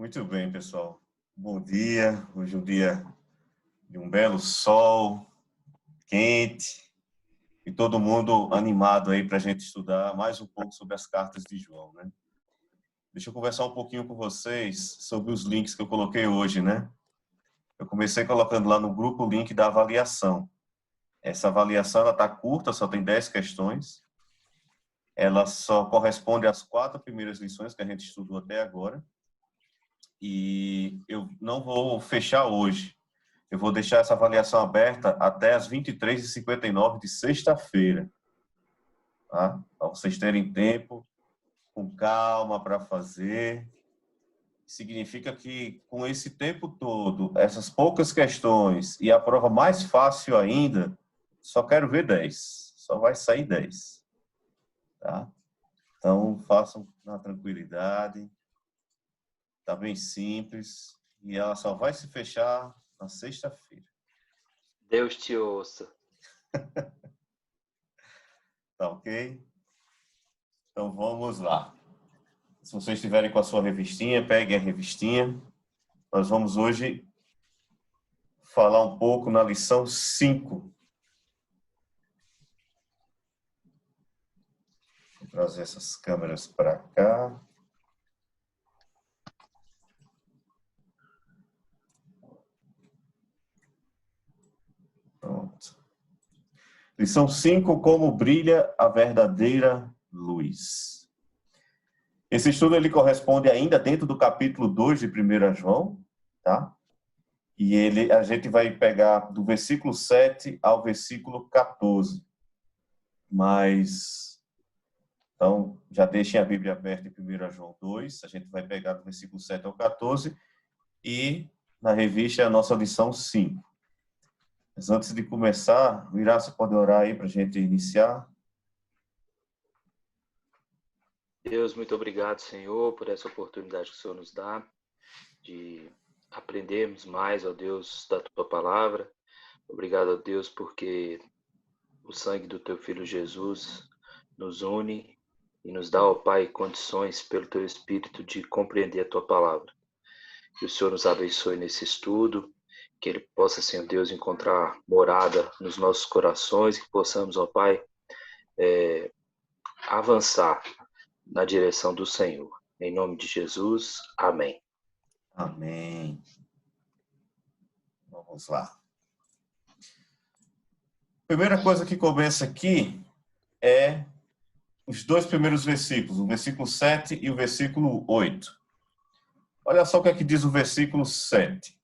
Muito bem, pessoal. Bom dia. Hoje é um dia de um belo sol, quente, e todo mundo animado aí para a gente estudar mais um pouco sobre as cartas de João, né? Deixa eu conversar um pouquinho com vocês sobre os links que eu coloquei hoje, né? Eu comecei colocando lá no grupo o link da avaliação. Essa avaliação, ela está curta, só tem 10 questões. Ela só corresponde às 4 primeiras lições que a gente estudou até agora. E eu não vou fechar hoje. Eu vou deixar essa avaliação aberta até as 23h59 de sexta-feira, tá? Para vocês terem tempo, com calma para fazer. Significa que com esse tempo todo, essas poucas questões e a prova mais fácil ainda, só quero ver 10. Só vai sair 10, tá? Então, façam na tranquilidade. Tá bem simples. E ela só vai se fechar na sexta-feira. Deus te ouça. Tá ok? Então vamos lá. Se vocês estiverem com a sua revistinha, peguem a revistinha. Nós vamos hoje falar um pouco na lição 5. Vou trazer essas câmeras para cá. Pronto. Lição 5, como brilha a verdadeira luz. Esse estudo ele corresponde ainda dentro do capítulo 2 de 1 João, tá? E a gente vai pegar do versículo 7 ao versículo 14. Então, já deixem a Bíblia aberta em 1 João 2, a gente vai pegar do versículo 7 ao 14, e na revista é a nossa lição 5. Mas antes de começar, Virá, você pode orar aí para a gente iniciar? Deus, muito obrigado, Senhor, por essa oportunidade que o Senhor nos dá de aprendermos mais, ó Deus, da Tua Palavra. Obrigado, ó Deus, porque o sangue do Teu Filho Jesus nos une e nos dá, ó Pai, condições pelo Teu Espírito de compreender a Tua Palavra. Que o Senhor nos abençoe nesse estudo, que Ele possa, Senhor Deus, encontrar morada nos nossos corações, que possamos, ó Pai, avançar na direção do Senhor. Em nome de Jesus, amém. Amém. Vamos lá. Primeira coisa que começa aqui é os 2 primeiros versículos, o versículo 7 e o versículo 8. Olha só o que é que diz o versículo 7.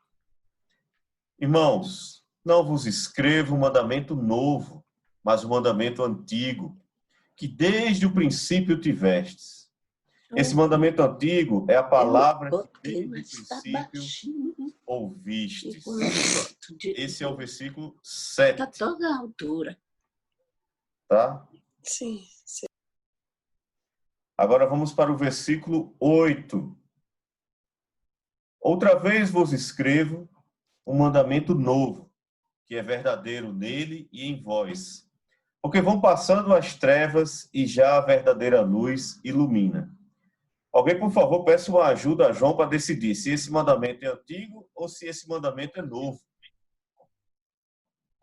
Irmãos, não vos escrevo um mandamento novo, mas um mandamento antigo, que desde o princípio tivestes. Esse mandamento antigo é a palavra que desde o princípio ouvistes. Esse é o versículo 7. Está toda a altura. Tá? Sim. Agora vamos para o versículo 8. Outra vez vos escrevo um mandamento novo, que é verdadeiro nele e em vós. Porque vão passando as trevas e já a verdadeira luz ilumina. Alguém, por favor, peça uma ajuda a João para decidir se esse mandamento é antigo ou se esse mandamento é novo.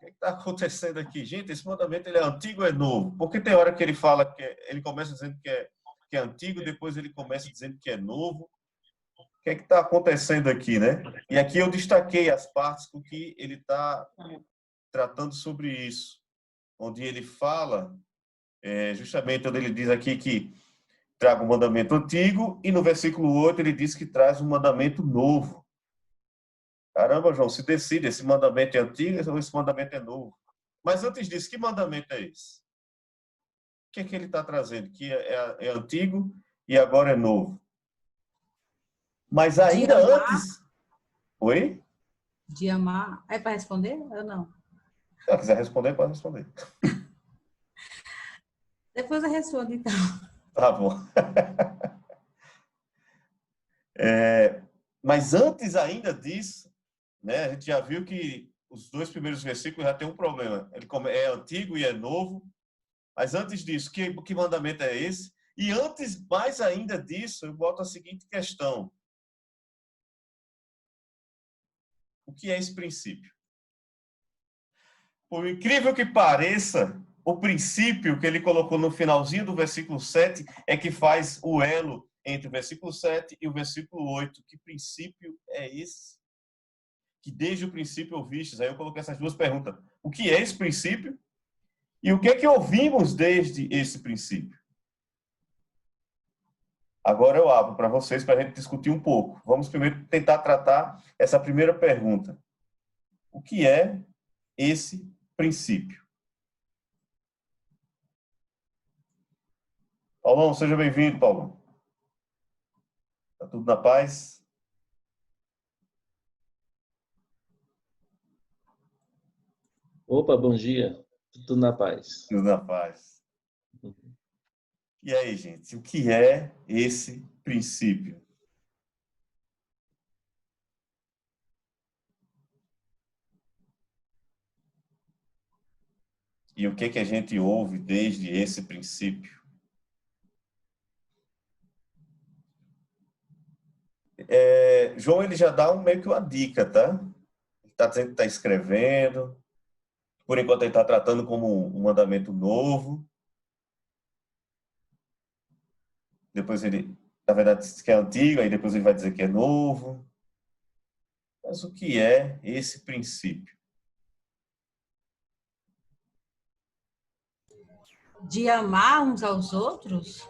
O que está acontecendo aqui? Gente, esse mandamento ele é antigo ou é novo? Porque tem hora que ele fala que ele começa dizendo que é antigo, depois ele começa dizendo que é novo. O que está acontecendo aqui, né? E aqui eu destaquei as partes com que ele está tratando sobre isso. Onde ele fala, justamente onde ele diz aqui que traga um mandamento antigo, e no versículo 8 ele diz que traz um mandamento novo. Caramba, João, se decide, esse mandamento é antigo ou esse mandamento é novo? Mas antes disso, que mandamento é esse? O que é que ele está trazendo? Que é antigo e agora é novo. Mas ainda antes... Oi? De amar. É para responder ou não? Se ela quiser responder, pode responder. Depois eu respondo, então. Tá bom. Mas antes ainda disso, né, a gente já viu que os 2 primeiros versículos já tem um problema. Ele é antigo e é novo. Mas antes disso, que mandamento é esse? E antes, mais ainda disso, eu boto a seguinte questão. que é esse princípio? Por incrível que pareça, o princípio que ele colocou no finalzinho do versículo 7 é que faz o elo entre o versículo 7 e o versículo 8. Que princípio é esse? Que desde o princípio ouvistes. Aí eu coloquei essas duas perguntas. O que é esse princípio? E o que é que ouvimos desde esse princípio? Agora eu abro para vocês para a gente discutir um pouco. Vamos primeiro tentar tratar essa primeira pergunta. O que é esse princípio? Paulão, seja bem-vindo, Paulão. Está tudo na paz? Opa, bom dia. Tudo na paz. Tudo na paz. E aí, gente, o que é esse princípio? E o que que a gente ouve desde esse princípio? João, ele já dá meio que uma dica, tá? Ele está dizendo que está escrevendo. Por enquanto, ele está tratando como um mandamento novo. Depois ele, na verdade, diz que é antigo, aí depois ele vai dizer que é novo. Mas o que é esse princípio? De amar uns aos outros?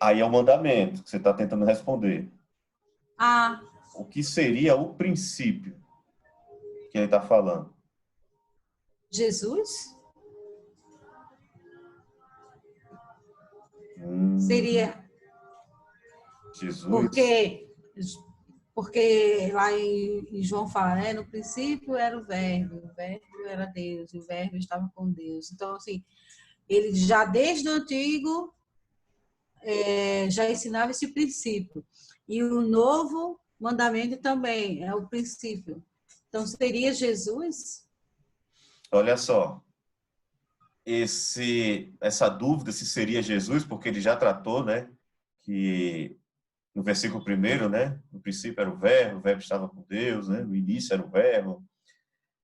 Aí é o mandamento que você está tentando responder. Ah, O que seria o princípio que ele está falando? Jesus? Seria Jesus. Porque lá em João fala, né? No princípio era o verbo era Deus, e o verbo estava com Deus. Então, assim, ele já desde o antigo já ensinava esse princípio. E o novo mandamento também é o princípio. Então, seria Jesus? Olha só, essa dúvida se seria Jesus, porque ele já tratou, né, que no versículo 1, né, no princípio era o verbo estava com Deus, né, no início era o verbo.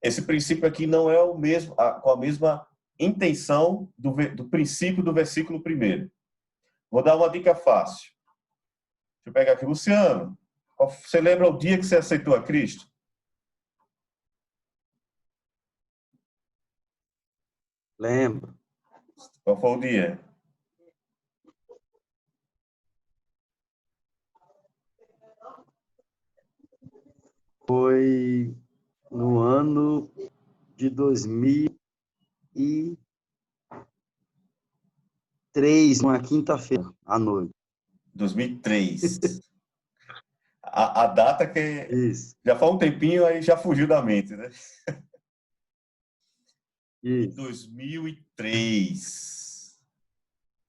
Esse princípio aqui não é o mesmo, com a mesma intenção do princípio do versículo 1. Vou dar uma dica fácil. Deixa eu pegar aqui, Luciano. Você lembra o dia que você aceitou a Cristo? Lembro. Qual foi o dia? Foi no ano de 2003, uma quinta-feira à noite. 2003. A data que Isso. já faz um tempinho, aí já fugiu da mente, né? Em Isso. 2003.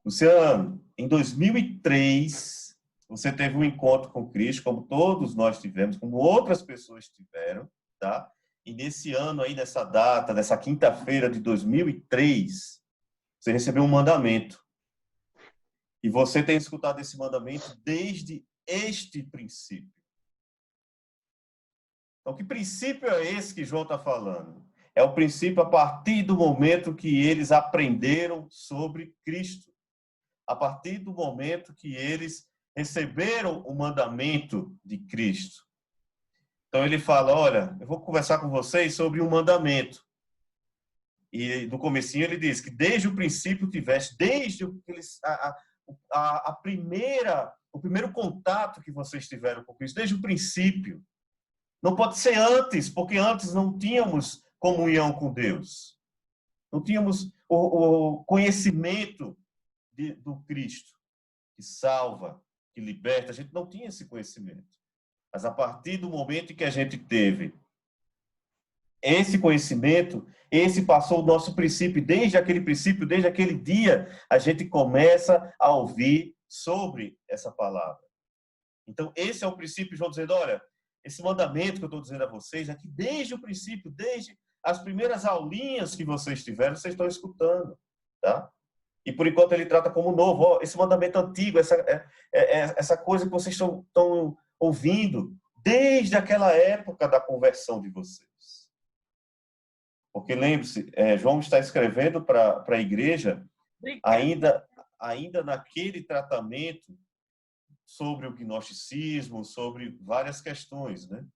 Luciano, em 2003, você teve um encontro com Cristo, como todos nós tivemos, como outras pessoas tiveram, tá? E nesse ano aí, nessa data, nessa quinta-feira de 2003, você recebeu um mandamento. E você tem escutado esse mandamento desde este princípio. Então, que princípio é esse que João está falando? É o princípio a partir do momento que eles aprenderam sobre Cristo. A partir do momento que eles receberam o mandamento de Cristo. Então, ele fala, olha, eu vou conversar com vocês sobre um mandamento. E no comecinho ele diz que desde o princípio tivesse, desde o primeiro contato que vocês tiveram com Cristo, desde o princípio. Não pode ser antes, porque antes não tínhamos comunhão com Deus. Não tínhamos o conhecimento do Cristo, que salva, que liberta. A gente não tinha esse conhecimento. Mas a partir do momento em que a gente teve esse conhecimento, esse passou o nosso princípio. Desde aquele dia, a gente começa a ouvir sobre essa palavra. Então, esse é o princípio, João dizendo, olha, esse mandamento que eu estou dizendo a vocês é que desde o princípio, desde as primeiras aulinhas que vocês tiveram, vocês estão escutando, tá? E por enquanto ele trata como novo, esse mandamento antigo, essa coisa que vocês estão ouvindo desde aquela época da conversão de vocês. Porque lembre-se, João está escrevendo para a igreja ainda naquele tratamento sobre o gnosticismo, sobre várias questões, né?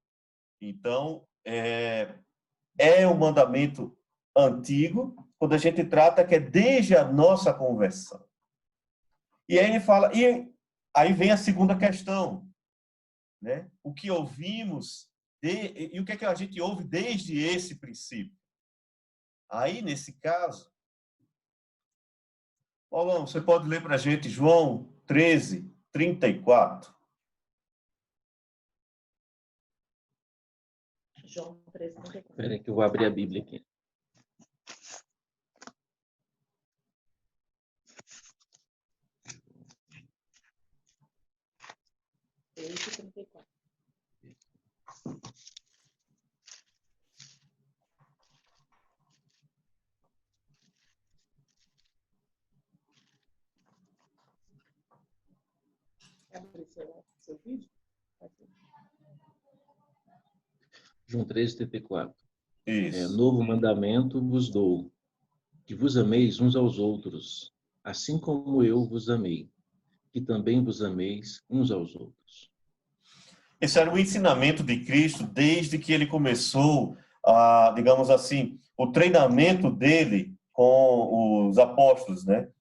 Então, é um mandamento antigo, quando a gente trata que é desde a nossa conversão. E aí ele fala, e aí vem a segunda questão, né? O que ouvimos e o que é que a gente ouve desde esse princípio? Aí, nesse caso, Paulão, você pode ler para a gente João 13, 34? João 13, 34. Espera aí que eu vou abrir a Bíblia aqui. Seu vídeo? João 13, 34. Isso. Novo mandamento vos dou, que vos ameis uns aos outros, assim como eu vos amei, que também vos ameis uns aos outros. Esse era o ensinamento de Cristo desde que ele começou, digamos assim, o treinamento dele com os apóstolos, né?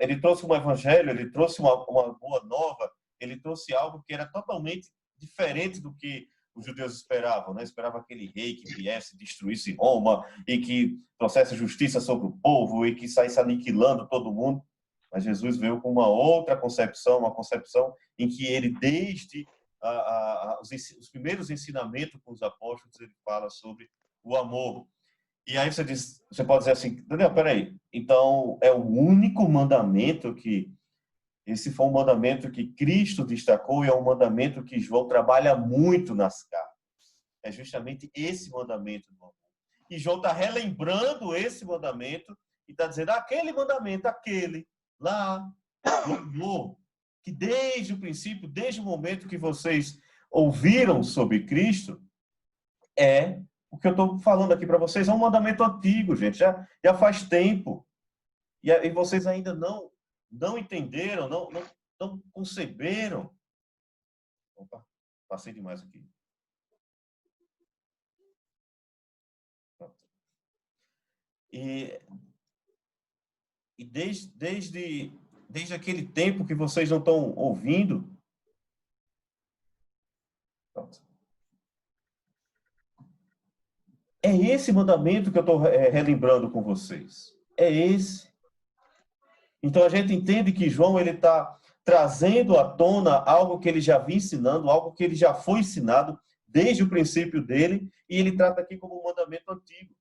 Ele trouxe um evangelho, ele trouxe uma boa nova, ele trouxe algo que era totalmente diferente do que os judeus esperavam, né? Esperavam aquele rei que viesse, destruísse Roma e que trouxesse justiça sobre o povo e que saísse aniquilando todo mundo. Mas Jesus veio com uma outra concepção, uma concepção em que ele, desde os primeiros ensinamentos com os apóstolos, ele fala sobre o amor. E aí você pode dizer assim, Daniel, peraí, então é o único mandamento esse foi um mandamento que Cristo destacou e é um mandamento que João trabalha muito nas cartas. É justamente esse mandamento do amor. E João está relembrando esse mandamento e está dizendo, aquele mandamento, aquele, lá, do amor, que desde o princípio, desde o momento que vocês ouviram sobre Cristo, é o que eu estou falando aqui para vocês, é um mandamento antigo, gente, já faz tempo. E vocês ainda não entenderam, não conceberam. Opa, passei demais aqui. E desde aquele tempo que vocês não estão ouvindo, é esse mandamento que eu estou relembrando com vocês. É esse. Então a gente entende que João ele está trazendo à tona algo que ele já vinha ensinando, algo que ele já foi ensinado desde o princípio dele, e ele trata aqui como um mandamento antigo.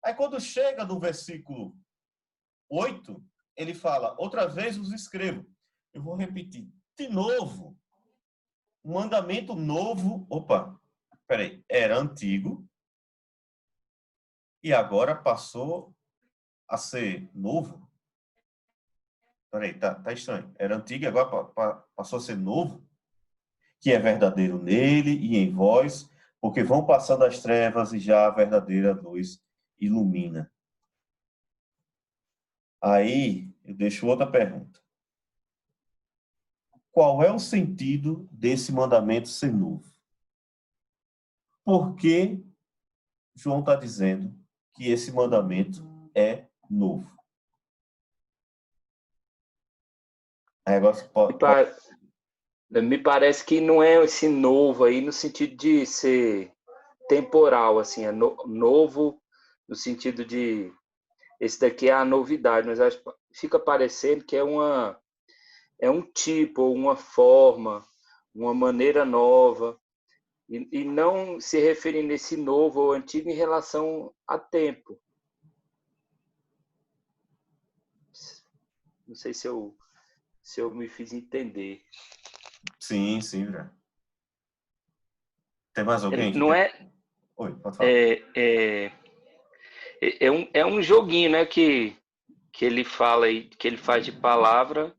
Aí quando chega no versículo 8, ele fala, outra vez os escrevo. Eu vou repetir de novo. Um mandamento novo, era antigo e agora passou a ser novo. Peraí, tá estranho. Era antigo e agora passou a ser novo, que é verdadeiro nele e em vós, porque vão passando as trevas e já a verdadeira luz ilumina. Aí, eu deixo outra pergunta. Qual é o sentido desse mandamento ser novo? Por que João está dizendo que esse mandamento é novo? Me parece que não é esse novo aí no sentido de ser temporal, assim, é novo no sentido de esse daqui é a novidade, mas acho, fica parecendo que é um tipo, uma forma, uma maneira nova, e não se referindo a esse novo ou antigo em relação a tempo. Não sei se eu me fiz entender. Sim, já. Tem mais alguém? Não é? Oi, pode falar. É um joguinho, né, que ele fala aí, que ele faz de palavra,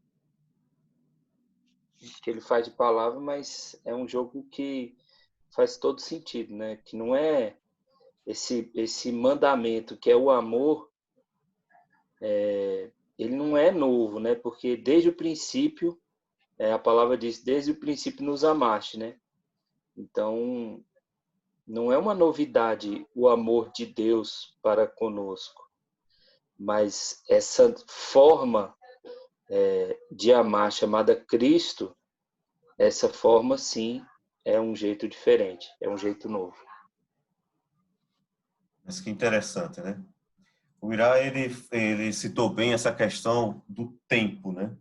que ele faz de palavra, mas é um jogo que faz todo sentido, né? Que não é esse mandamento que é o amor, ele não é novo, né? Porque desde o princípio, a palavra diz, desde o princípio nos amaste, né? Então, não é uma novidade o amor de Deus para conosco, mas essa forma de amar chamada Cristo, essa forma sim é um jeito diferente, é um jeito novo. Mas que interessante, né? O Irá, ele citou bem essa questão do tempo, né?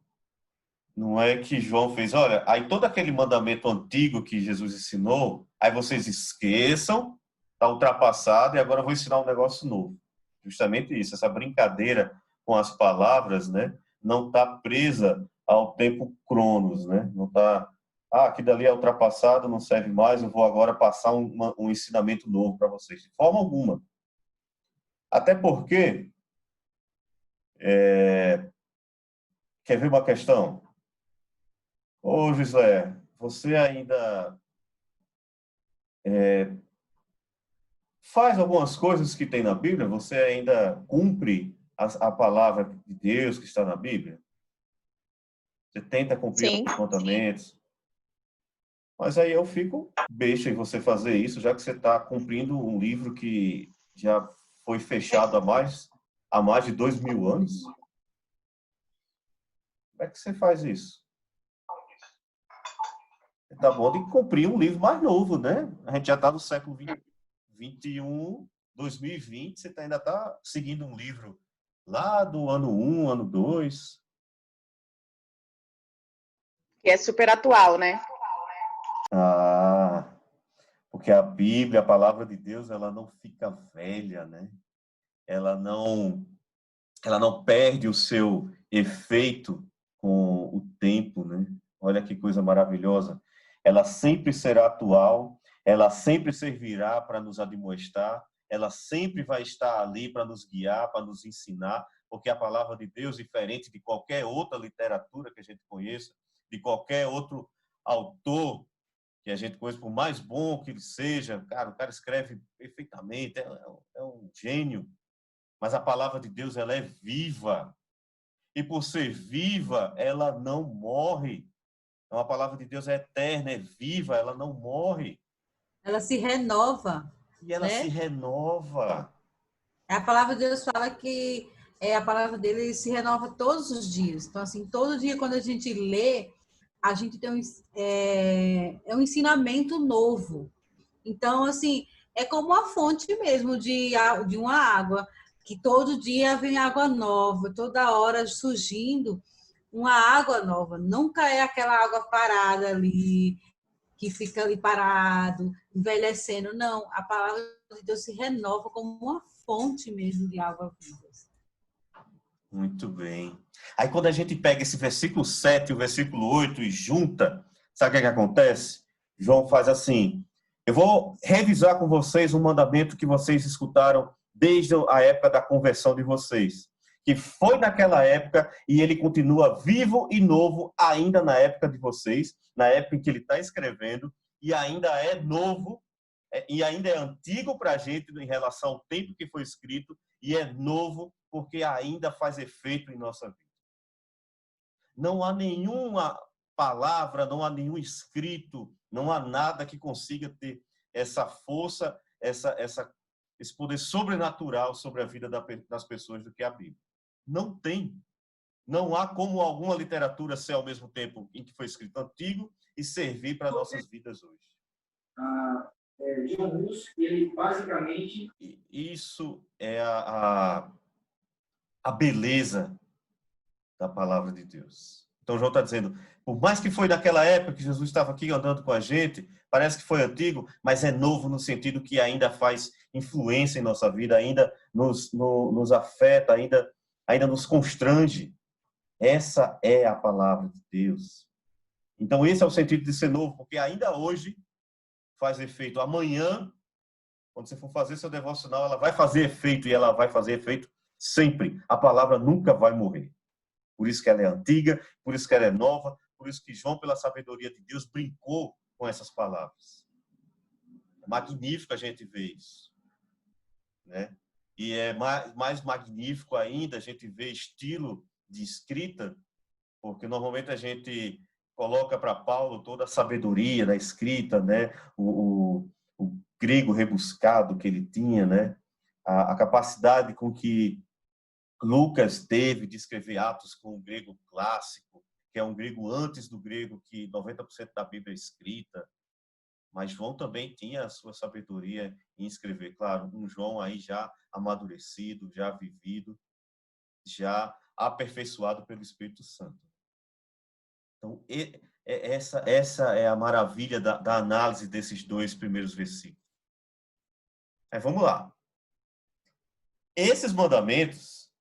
Não é que João fez, olha, aí todo aquele mandamento antigo que Jesus ensinou, aí vocês esqueçam, está ultrapassado e agora eu vou ensinar um negócio novo. Justamente isso, essa brincadeira com as palavras, né? Não está presa ao tempo cronos, né? Não está, aquilo dali é ultrapassado, não serve mais, eu vou agora passar um ensinamento novo para vocês. De forma alguma. Até porque, quer ver uma questão? Ô, José, você ainda faz algumas coisas que tem na Bíblia? Você ainda cumpre a palavra de Deus que está na Bíblia? Você tenta cumprir Sim. os mandamentos? Mas aí eu fico besta em você fazer isso, já que você está cumprindo um livro que já foi fechado há mais de 2000 anos. Como é que você faz isso? Tá bom de cumprir um livro mais novo, né? A gente já está no século 21, 2020, você ainda está seguindo um livro lá do ano 1, ano 2. Que é super atual, né? Porque a Bíblia, a palavra de Deus, ela não fica velha, né? Ela não perde o seu efeito com o tempo, né? Olha que coisa maravilhosa. Ela sempre será atual, ela sempre servirá para nos admoestar, ela sempre vai estar ali para nos guiar, para nos ensinar, porque a palavra de Deus, diferente de qualquer outra literatura que a gente conheça, de qualquer outro autor que a gente conhece, por mais bom que ele seja, cara, o cara escreve perfeitamente, é um gênio, mas a palavra de Deus, ela é viva, e por ser viva, ela não morre. Então, a palavra de Deus é eterna, é viva, ela não morre. Ela se renova. E ela se renova. A palavra de Deus fala que a palavra dele se renova todos os dias. Então, assim, todo dia quando a gente lê, a gente tem um ensinamento novo. Então, assim, é como uma fonte mesmo de uma água, que todo dia vem água nova, toda hora surgindo uma água nova. Nunca é aquela água parada ali, que fica ali parado, envelhecendo. Não, a palavra de Deus se renova como uma fonte mesmo de água viva. Muito bem. Aí quando a gente pega esse versículo 7 e o versículo 8 e junta, sabe o que acontece? João faz assim, eu vou revisar com vocês um mandamento que vocês escutaram desde a época da conversão de vocês, que foi naquela época e ele continua vivo e novo ainda na época de vocês, na época em que ele está escrevendo, e ainda é novo, e ainda é antigo para a gente em relação ao tempo que foi escrito, e é novo porque ainda faz efeito em nossa vida. Não há nenhuma palavra, não há nenhum escrito, não há nada que consiga ter essa força, esse poder sobrenatural sobre a vida das pessoas do que a Bíblia. Não tem. Não há como alguma literatura ser ao mesmo tempo em que foi escrito antigo e servir para nossas vidas hoje. John Hus, ele basicamente... Isso é a beleza da palavra de Deus. Então, João está dizendo, por mais que foi naquela época que Jesus estava aqui andando com a gente, parece que foi antigo, mas é novo no sentido que ainda faz influência em nossa vida, ainda nos afeta, ainda nos constrange. Essa é a palavra de Deus. Então, esse é o sentido de ser novo, porque ainda hoje faz efeito. Amanhã, quando você for fazer seu devocional, ela vai fazer efeito e ela vai fazer efeito sempre. A palavra nunca vai morrer. Por isso que ela é antiga, por isso que ela é nova, por isso que João, pela sabedoria de Deus, brincou com essas palavras. É magnífico a gente ver isso, né? E é mais magnífico ainda a gente ver estilo de escrita, porque normalmente a gente coloca para Paulo toda a sabedoria da escrita, né? O grego rebuscado que ele tinha, né? A capacidade com que Lucas teve de escrever Atos com o grego clássico, que é um grego antes do grego que 90% da Bíblia é escrita. Mas João também tinha a sua sabedoria em escrever. Claro, um João aí já amadurecido, já vivido, já aperfeiçoado pelo Espírito Santo. Então, essa é a maravilha da análise desses 2 primeiros versículos. Mas vamos lá. Esses mandamentos,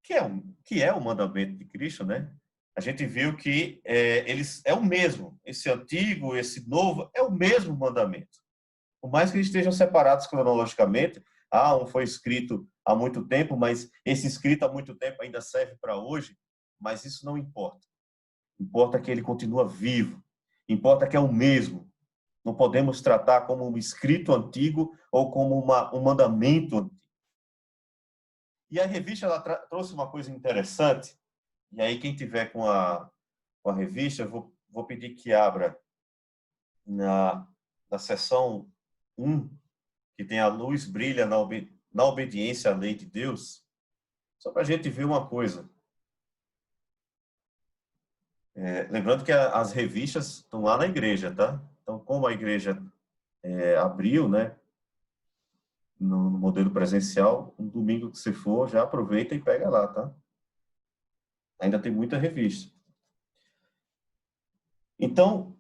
que é o mandamento de Cristo, né? A gente viu que eles é o mesmo. Esse antigo, esse novo, é o mesmo mandamento. Por mais que eles estejam separados cronologicamente, um foi escrito há muito tempo, mas esse escrito há muito tempo ainda serve para hoje, mas isso não importa. Importa que ele continua vivo. Importa que é o mesmo. Não podemos tratar como um escrito antigo ou como um mandamento antigo. E a revista ela trouxe uma coisa interessante. E aí, quem tiver com a revista, eu vou pedir que abra na seção 1, que tem a luz brilha na obediência à lei de Deus, só para a gente ver uma coisa. Lembrando que as revistas estão lá na igreja, tá? Então, como a igreja abriu, né, no modelo presencial, um domingo que você for, já aproveita e pega lá, tá? Ainda tem muita revista. Então,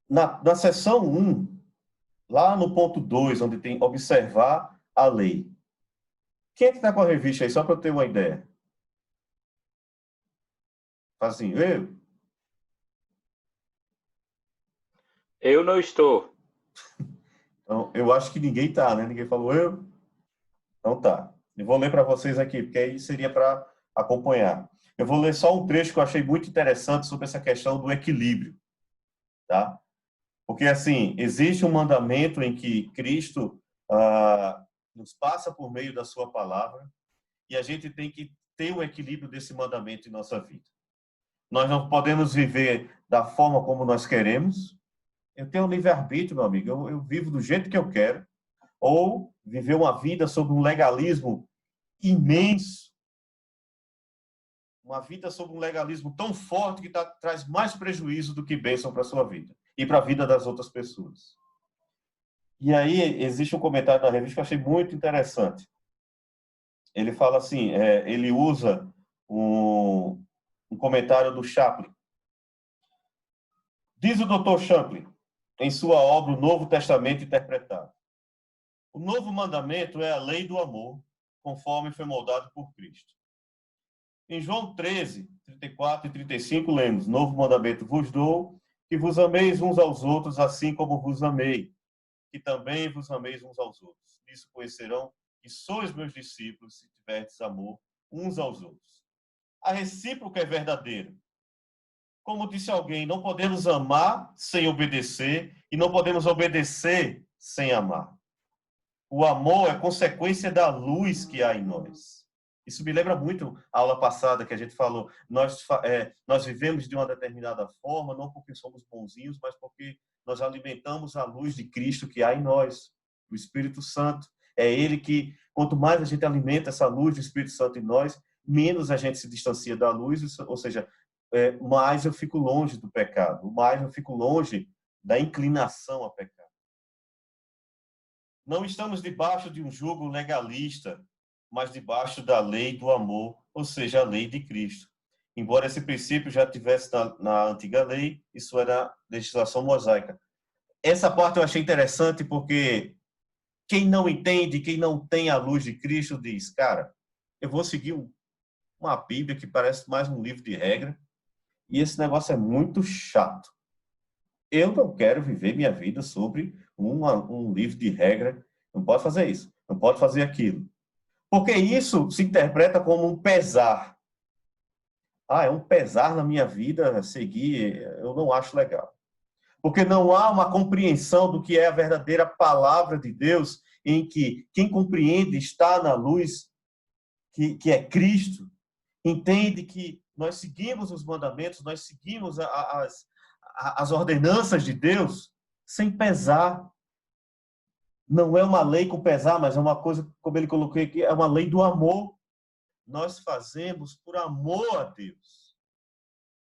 na seção 1, lá no ponto 2, onde tem observar a lei. Quem é que está com a revista aí, só para eu ter uma ideia? Faz assim, eu? Eu não estou. Então, eu acho que ninguém está, né? Ninguém falou eu? Então tá. Eu vou ler para vocês aqui, porque aí seria para acompanhar. Eu vou ler só um trecho que eu achei muito interessante sobre essa questão do equilíbrio, tá? Porque, assim, existe um mandamento em que Cristo nos passa por meio da sua palavra e a gente tem que ter um equilíbrio desse mandamento em nossa vida. Nós não podemos viver da forma como nós queremos. Eu tenho um livre-arbítrio, meu amigo. Eu vivo do jeito que eu quero. Ou viver uma vida sob um legalismo imenso. Uma vida sob um legalismo tão forte que traz mais prejuízo do que bênção para a sua vida. E para a vida das outras pessoas. E aí existe um comentário na revista que eu achei muito interessante. Ele fala assim, ele usa um comentário do Chaplin. Diz o Dr. Chaplin, em sua obra O Novo Testamento Interpretado. O novo mandamento é a lei do amor, conforme foi moldado por Cristo. Em João 13, 34 e 35, lemos, Novo mandamento vos dou, que vos ameis uns aos outros, assim como vos amei, que também vos ameis uns aos outros. Nisso conhecerão que sois meus discípulos, se tiverdes amor uns aos outros. A recíproca é verdadeira. Como disse alguém, não podemos amar sem obedecer e não podemos obedecer sem amar. O amor é consequência da luz que há em nós. Isso me lembra muito a aula passada que a gente falou. Nós vivemos de uma determinada forma, não porque somos bonzinhos, mas porque nós alimentamos a luz de Cristo que há em nós, o Espírito Santo. É Ele que, quanto mais a gente alimenta essa luz do Espírito Santo em nós, menos a gente se distancia da luz, ou seja, mais eu fico longe do pecado, mais eu fico longe da inclinação a pecar. Não estamos debaixo de um jugo legalista, mas debaixo da lei do amor, ou seja, a lei de Cristo. Embora esse princípio já tivesse na antiga lei, isso era legislação mosaica. Essa parte eu achei interessante porque quem não entende, quem não tem a luz de Cristo diz, cara, eu vou seguir uma Bíblia que parece mais um livro de regra e esse negócio é muito chato. Eu não quero viver minha vida sobre um livro de regra. Não pode fazer isso, não pode fazer aquilo. Porque isso se interpreta como um pesar. é um pesar na minha vida seguir, eu não acho legal. Porque não há uma compreensão do que é a verdadeira palavra de Deus, em que quem compreende está na luz, que é Cristo, entende que nós seguimos os mandamentos, nós seguimos as ordenanças de Deus sem pesar. Não é uma lei com pesar, mas é uma coisa, como ele colocou aqui, é uma lei do amor. Nós fazemos por amor a Deus,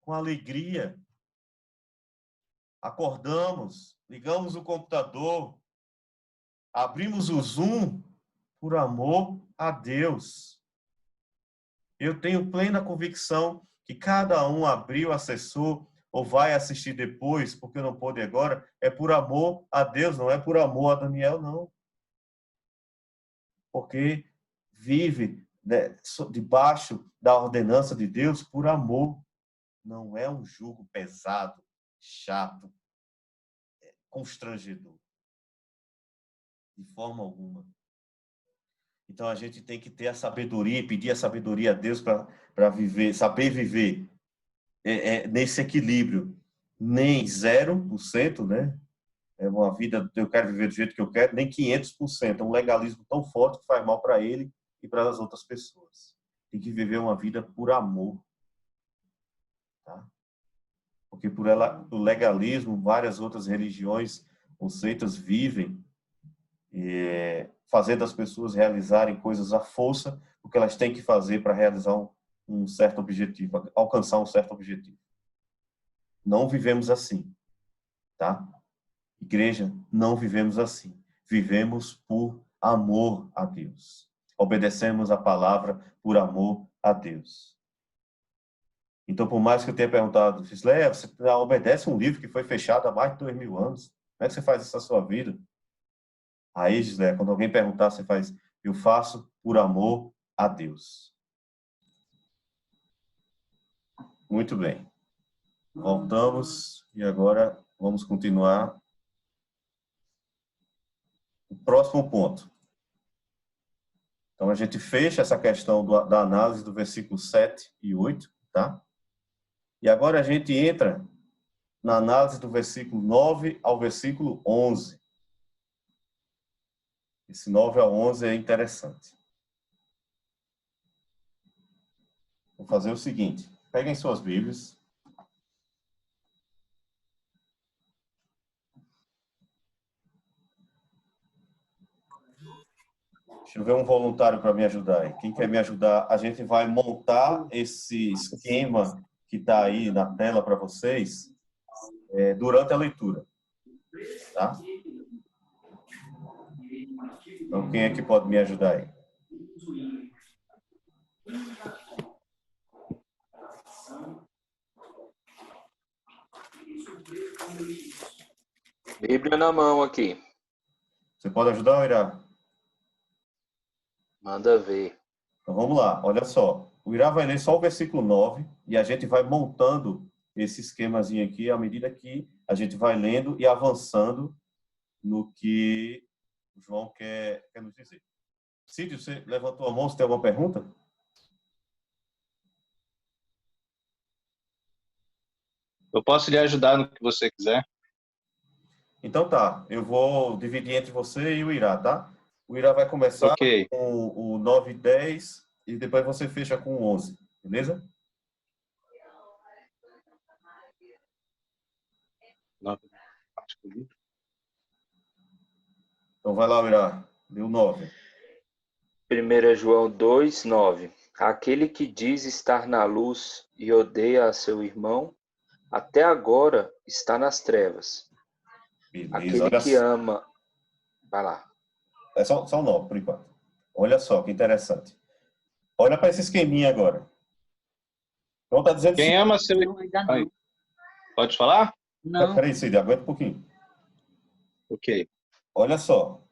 com alegria. Acordamos, ligamos o computador, abrimos o Zoom por amor a Deus. Eu tenho plena convicção que cada um abriu, acessou ou vai assistir depois, porque não pôde agora, é por amor a Deus, não é por amor a Daniel, não. Porque vive debaixo da ordenança de Deus por amor. Não é um jugo pesado, chato, constrangedor. De forma alguma. Então a gente tem que ter a sabedoria e pedir a sabedoria a Deus para viver, saber viver nesse equilíbrio. Nem 0%, né? É uma vida, eu quero viver do jeito que eu quero, nem 500%. É um legalismo tão forte que faz mal para ele e para as outras pessoas. Tem que viver uma vida por amor. Tá? Porque por o legalismo, várias outras religiões ou seitas vivem fazendo as pessoas realizarem coisas à força, porque elas têm que fazer para realizar um certo objetivo, alcançar um certo objetivo. Não vivemos assim, tá? Igreja, não vivemos assim. Vivemos por amor a Deus. Obedecemos a palavra por amor a Deus. Então, por mais que eu tenha perguntado, Fislé, você obedece um livro que foi fechado há mais de 2000 anos. Como é que você faz isso na sua vida? Aí, Gisele, quando alguém perguntar, você faz, eu faço por amor a Deus. Muito bem. Voltamos e agora vamos continuar. O próximo ponto. Então, a gente fecha essa questão da análise do versículo 7 e 8, tá? E agora a gente entra na análise do versículo 9 ao versículo 11. Esse 9 ao 11 é interessante. Vou fazer o seguinte. Peguem suas Bíblias. Deixa eu ver um voluntário para me ajudar aí. Quem quer me ajudar? A gente vai montar esse esquema que está aí na tela para vocês durante a leitura. Tá? Então, quem é que pode me ajudar aí? Bíblia na mão aqui. Você pode ajudar, Irá? Manda ver. Então, vamos lá. Olha só. O Irá vai ler só o versículo 9 e a gente vai montando esse esquemazinho aqui à medida que a gente vai lendo e avançando no que o João quer nos dizer. Cídio, você levantou a mão, você tem alguma pergunta? Eu posso lhe ajudar no que você quiser. Então tá, eu vou dividir entre você e o Irá, tá? O Irá vai começar com o 9 e 10 e depois você fecha com o 11, beleza? Então vai lá, Irá. Deu 9. 1 João 2, 9. Aquele que diz estar na luz e odeia a seu irmão, até agora está nas trevas. Beleza, Aquele que ama... Vai lá. É só o 9, por enquanto. Olha só, que interessante. Olha para esse esqueminha agora. Então tá dizendo... Quem ama seu irmão... Pode falar? Não. Peraí, Cid, aguenta um pouquinho. Ok. Olha só.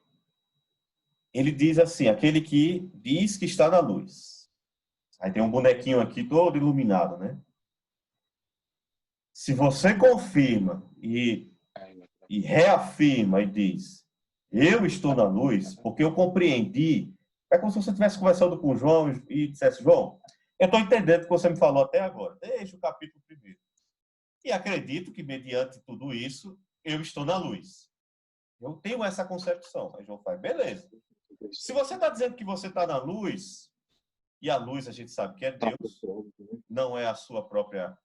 Ele diz assim, aquele que diz que está na luz. Aí tem um bonequinho aqui todo iluminado, né? Se você confirma e reafirma e diz, eu estou na luz, porque eu compreendi, é como se você estivesse conversando com o João e dissesse, João, Eu estou entendendo o que você me falou até agora, desde o capítulo 1. E acredito que, mediante tudo isso, eu estou na luz. Eu tenho essa concepção. Aí João fala, beleza. Se você está dizendo que você está na luz, e a luz a gente sabe que é Deus, não é a sua própria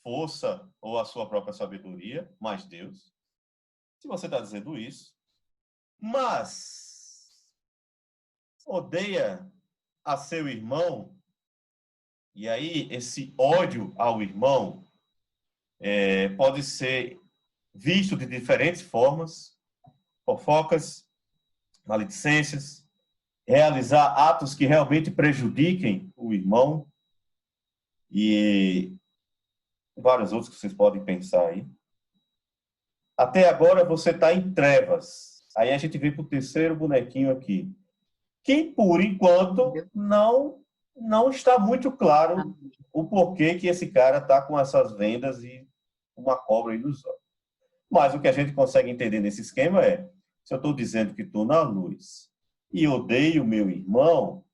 força ou a sua própria sabedoria, mas Deus. Se você está dizendo isso, mas odeia a seu irmão, e aí esse ódio ao irmão pode ser visto de diferentes formas, fofocas, maledicências, realizar atos que realmente prejudiquem o irmão e vários outros que vocês podem pensar aí. Até agora você está em trevas. Aí a gente vem para o terceiro bonequinho aqui, que por enquanto não está muito claro o porquê que esse cara está com essas vendas e uma cobra aí nos olhos. Mas o que a gente consegue entender nesse esquema é, se eu estou dizendo que estou na luz e odeio meu irmão,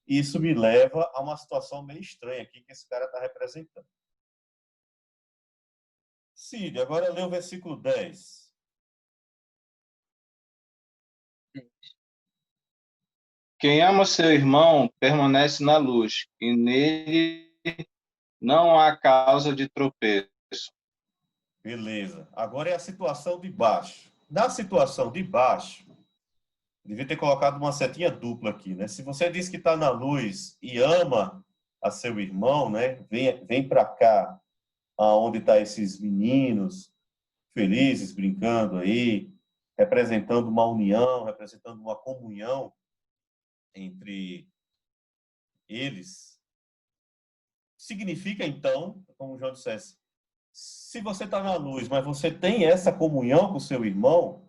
isso me leva a uma situação meio estranha aqui que esse cara está representando. Cid, agora lê o versículo 10. Quem ama seu irmão permanece na luz, e nele não há causa de tropeço. Beleza. Agora é a situação de baixo. Na situação de baixo, devia ter colocado uma setinha dupla aqui, né? Se você diz que está na luz e ama a seu irmão, né? Vem para cá, aonde tá esses meninos felizes brincando aí, representando uma união, representando uma comunhão entre eles. Significa então, como o João dissesse, se você está na luz, mas você tem essa comunhão com o seu irmão,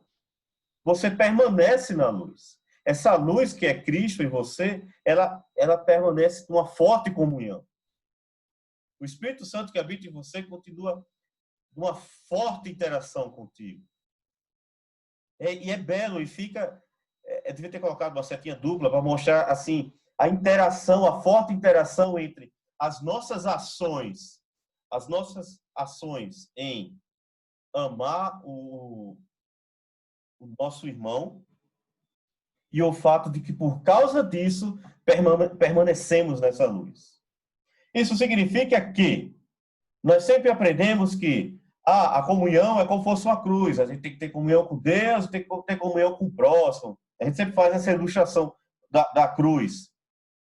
você permanece na luz. Essa luz que é Cristo em você, ela permanece numa forte comunhão. O Espírito Santo que habita em você continua numa forte interação contigo. E é belo, e fica... devia ter colocado uma setinha dupla para mostrar assim, a interação, a forte interação entre as nossas ações em amar o nosso irmão e o fato de que, por causa disso, permanecemos nessa luz. Isso significa que nós sempre aprendemos que a comunhão é como se fosse uma cruz. A gente tem que ter comunhão com Deus, tem que ter comunhão com o próximo. A gente sempre faz essa ilustração da cruz.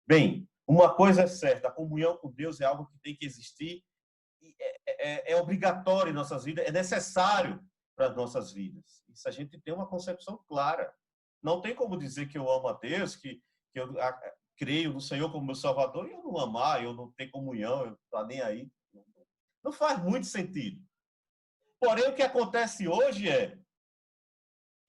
Bem, uma coisa é certa, a comunhão com Deus é algo que tem que existir, é obrigatório em nossas vidas, é necessário para as nossas vidas. Isso a gente tem uma concepção clara. Não tem como dizer que eu amo a Deus, que eu creio no Senhor como meu Salvador, e eu não amar, eu não ter comunhão, eu não estou nem aí. Não faz muito sentido. Porém, o que acontece hoje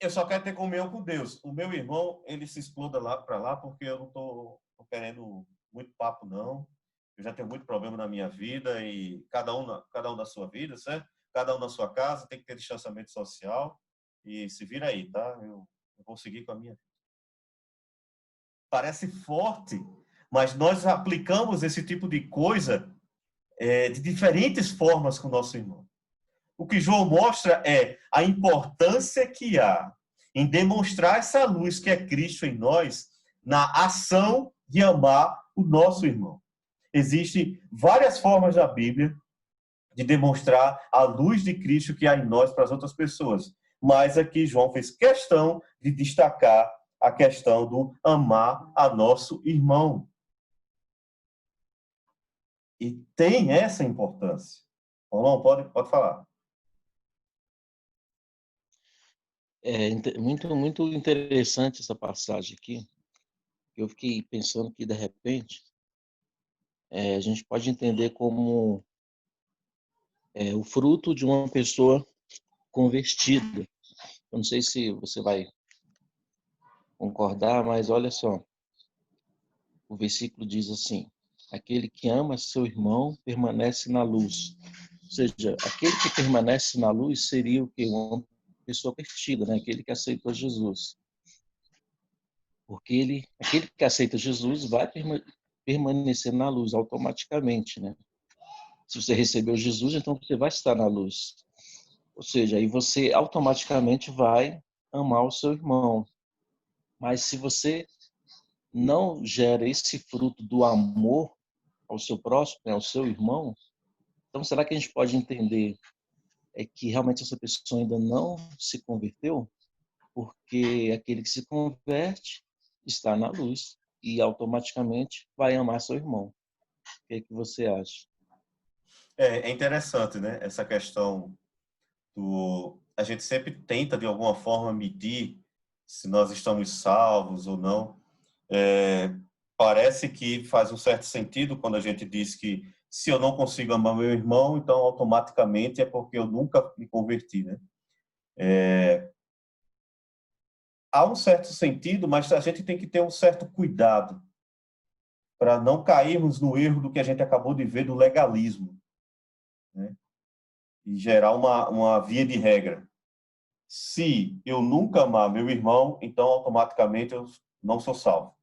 eu só quero ter comunhão com Deus. O meu irmão, ele se exploda lá para lá, porque eu não estou querendo muito papo, não. Eu já tenho muito problema na minha vida, e cada um na sua vida, certo? Cada um na sua casa, tem que ter distanciamento social, e se vira aí, tá? Eu vou seguir com a minha vida. Parece forte, mas nós aplicamos esse tipo de coisa de diferentes formas com o nosso irmão. O que João mostra é a importância que há em demonstrar essa luz que é Cristo em nós na ação de amar o nosso irmão. Existem várias formas na Bíblia de demonstrar a luz de Cristo que há em nós para as outras pessoas. Mas aqui João fez questão de destacar a questão do amar a nosso irmão. E tem essa importância. Rolão, pode falar. É muito interessante essa passagem aqui. Eu fiquei pensando que, de repente, a gente pode entender como o fruto de uma pessoa convertida. Eu não sei se você vai concordar, mas olha só. O versículo diz assim: aquele que ama seu irmão permanece na luz. Ou seja, aquele que permanece na luz seria o quê? Uma pessoa convertida, né? Aquele que aceitou Jesus. Porque aquele que aceita Jesus vai permanecer na luz automaticamente, né? Se você recebeu Jesus, então você vai estar na luz. Ou seja, aí você automaticamente vai amar o seu irmão. Mas se você não gera esse fruto do amor ao seu próximo, né, ao seu irmão, então será que a gente pode entender que realmente essa pessoa ainda não se converteu? Porque aquele que se converte está na luz e automaticamente vai amar seu irmão. O que é que você acha? É interessante, né? Essa questão a gente sempre tenta de alguma forma medir se nós estamos salvos ou não. Parece que faz um certo sentido quando a gente diz que se eu não consigo amar meu irmão, então automaticamente é porque eu nunca me converti, né? Há um certo sentido, mas a gente tem que ter um certo cuidado para não cairmos no erro do que a gente acabou de ver do legalismo, né? E gerar uma via de regra. Se eu nunca amar meu irmão, então automaticamente eu não sou salvo.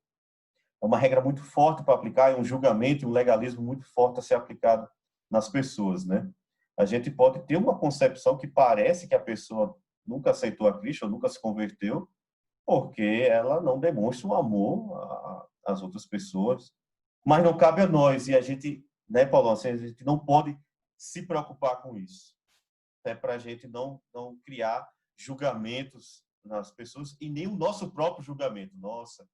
É uma regra muito forte para aplicar, é um julgamento e um legalismo muito forte a ser aplicado nas pessoas, né? A gente pode ter uma concepção que parece que a pessoa nunca aceitou a Cristo, ou nunca se converteu, porque ela não demonstra um amor às outras pessoas. Mas não cabe a nós, e a gente, né, Paulo, assim, a gente não pode se preocupar com isso. É para a gente não criar julgamentos nas pessoas e nem o nosso próprio julgamento. Nossa,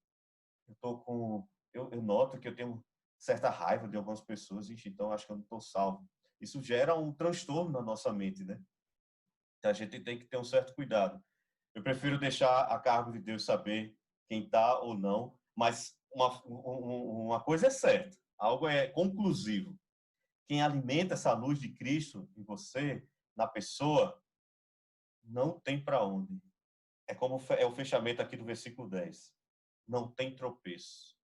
eu noto que eu tenho certa raiva de algumas pessoas, então acho que eu não estou salvo. Isso gera um transtorno na nossa mente, né? Então a gente tem que ter um certo cuidado. Eu prefiro deixar a cargo de Deus saber quem está ou não, mas uma coisa é certa, algo é conclusivo. Quem alimenta essa luz de Cristo em você, na pessoa, não tem para onde. É como é o fechamento aqui do versículo 10. Não tem tropeço.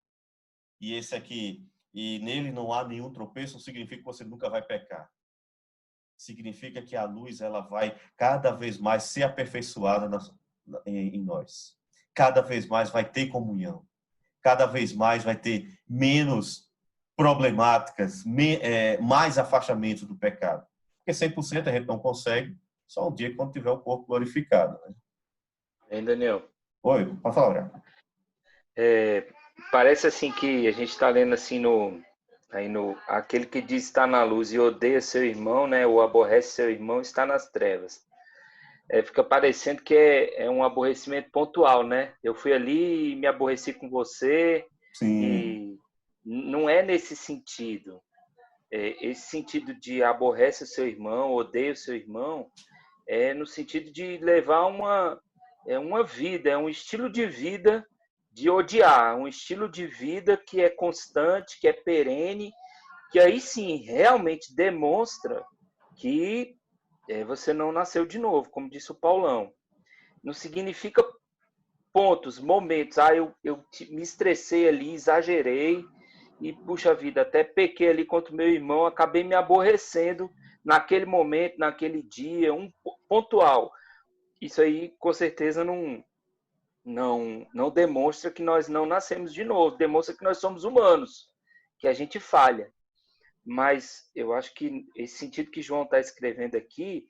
E esse aqui, e nele não há nenhum tropeço, não significa que você nunca vai pecar. Significa que a luz ela vai cada vez mais ser aperfeiçoada em nós. Cada vez mais vai ter comunhão. Cada vez mais vai ter menos problemáticas, mais afastamento do pecado. Porque 100% a gente não consegue, só um dia quando tiver o corpo glorificado. Né? Hein, Daniel? Oi, pode falar, Gabriel. Parece assim que a gente está lendo assim aquele que diz está na luz e odeia seu irmão, né, ou aborrece seu irmão, está nas trevas. Fica parecendo que é um aborrecimento pontual, né? Eu fui ali e me aborreci com você. Sim. E não é nesse sentido. Esse sentido de aborrece o seu irmão, odeia o seu irmão, é no sentido de levar uma vida, é um estilo de vida de odiar, um estilo de vida que é constante, que é perene, que aí sim realmente demonstra que você não nasceu de novo, como disse o Paulão. Não significa pontos, momentos, eu me estressei ali, exagerei, e, puxa vida, até pequei ali contra o meu irmão, acabei me aborrecendo naquele momento, naquele dia, um pontual. Isso aí, com certeza, não demonstra que nós não nascemos de novo, demonstra que nós somos humanos, que a gente falha. Mas eu acho que esse sentido que João está escrevendo aqui,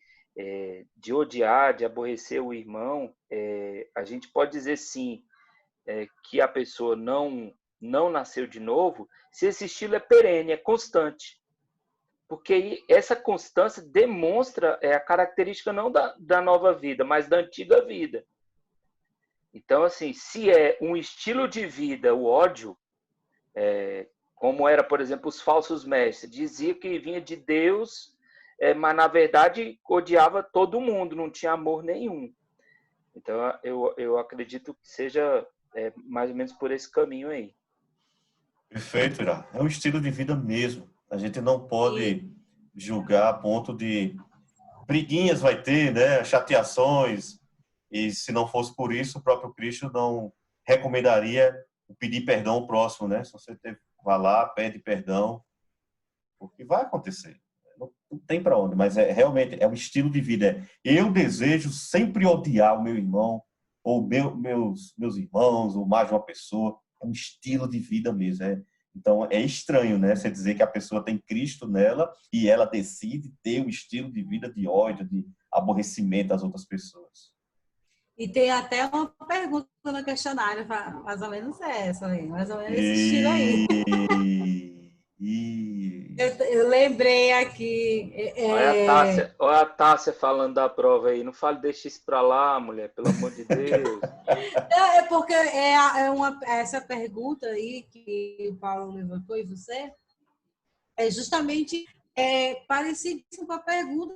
de odiar, de aborrecer o irmão, a gente pode dizer sim, que a pessoa não nasceu de novo, se esse estilo é perene, é constante. Porque aí essa constância demonstra a característica não da nova vida, mas da antiga vida. Então, assim, se é um estilo de vida, o ódio, como era, por exemplo, os falsos mestres, dizia que vinha de Deus, mas na verdade odiava todo mundo, não tinha amor nenhum. Então, eu acredito que seja mais ou menos por esse caminho aí. Perfeito, Ira. É um estilo de vida mesmo. A gente não pode julgar a ponto de briguinhas vai ter, né? Chateações. E se não fosse por isso, o próprio Cristo não recomendaria pedir perdão ao próximo, né? Se você vai lá, pede perdão, porque vai acontecer. Não tem para onde, mas realmente é um estilo de vida. Eu desejo sempre odiar o meu irmão, ou meus irmãos, ou mais uma pessoa. É um estilo de vida mesmo. Então, é estranho, né? Você dizer que a pessoa tem Cristo nela e ela decide ter um estilo de vida de ódio, de aborrecimento das outras pessoas. E tem até uma pergunta no questionário, mais ou menos essa aí, mais ou menos esse estilo aí. Eu lembrei aqui. Olha a Tássia falando da prova aí. Não fale, deixa isso para lá, mulher, pelo amor de Deus. É porque essa pergunta aí que o Paulo levantou e você é justamente parecidíssimo com a pergunta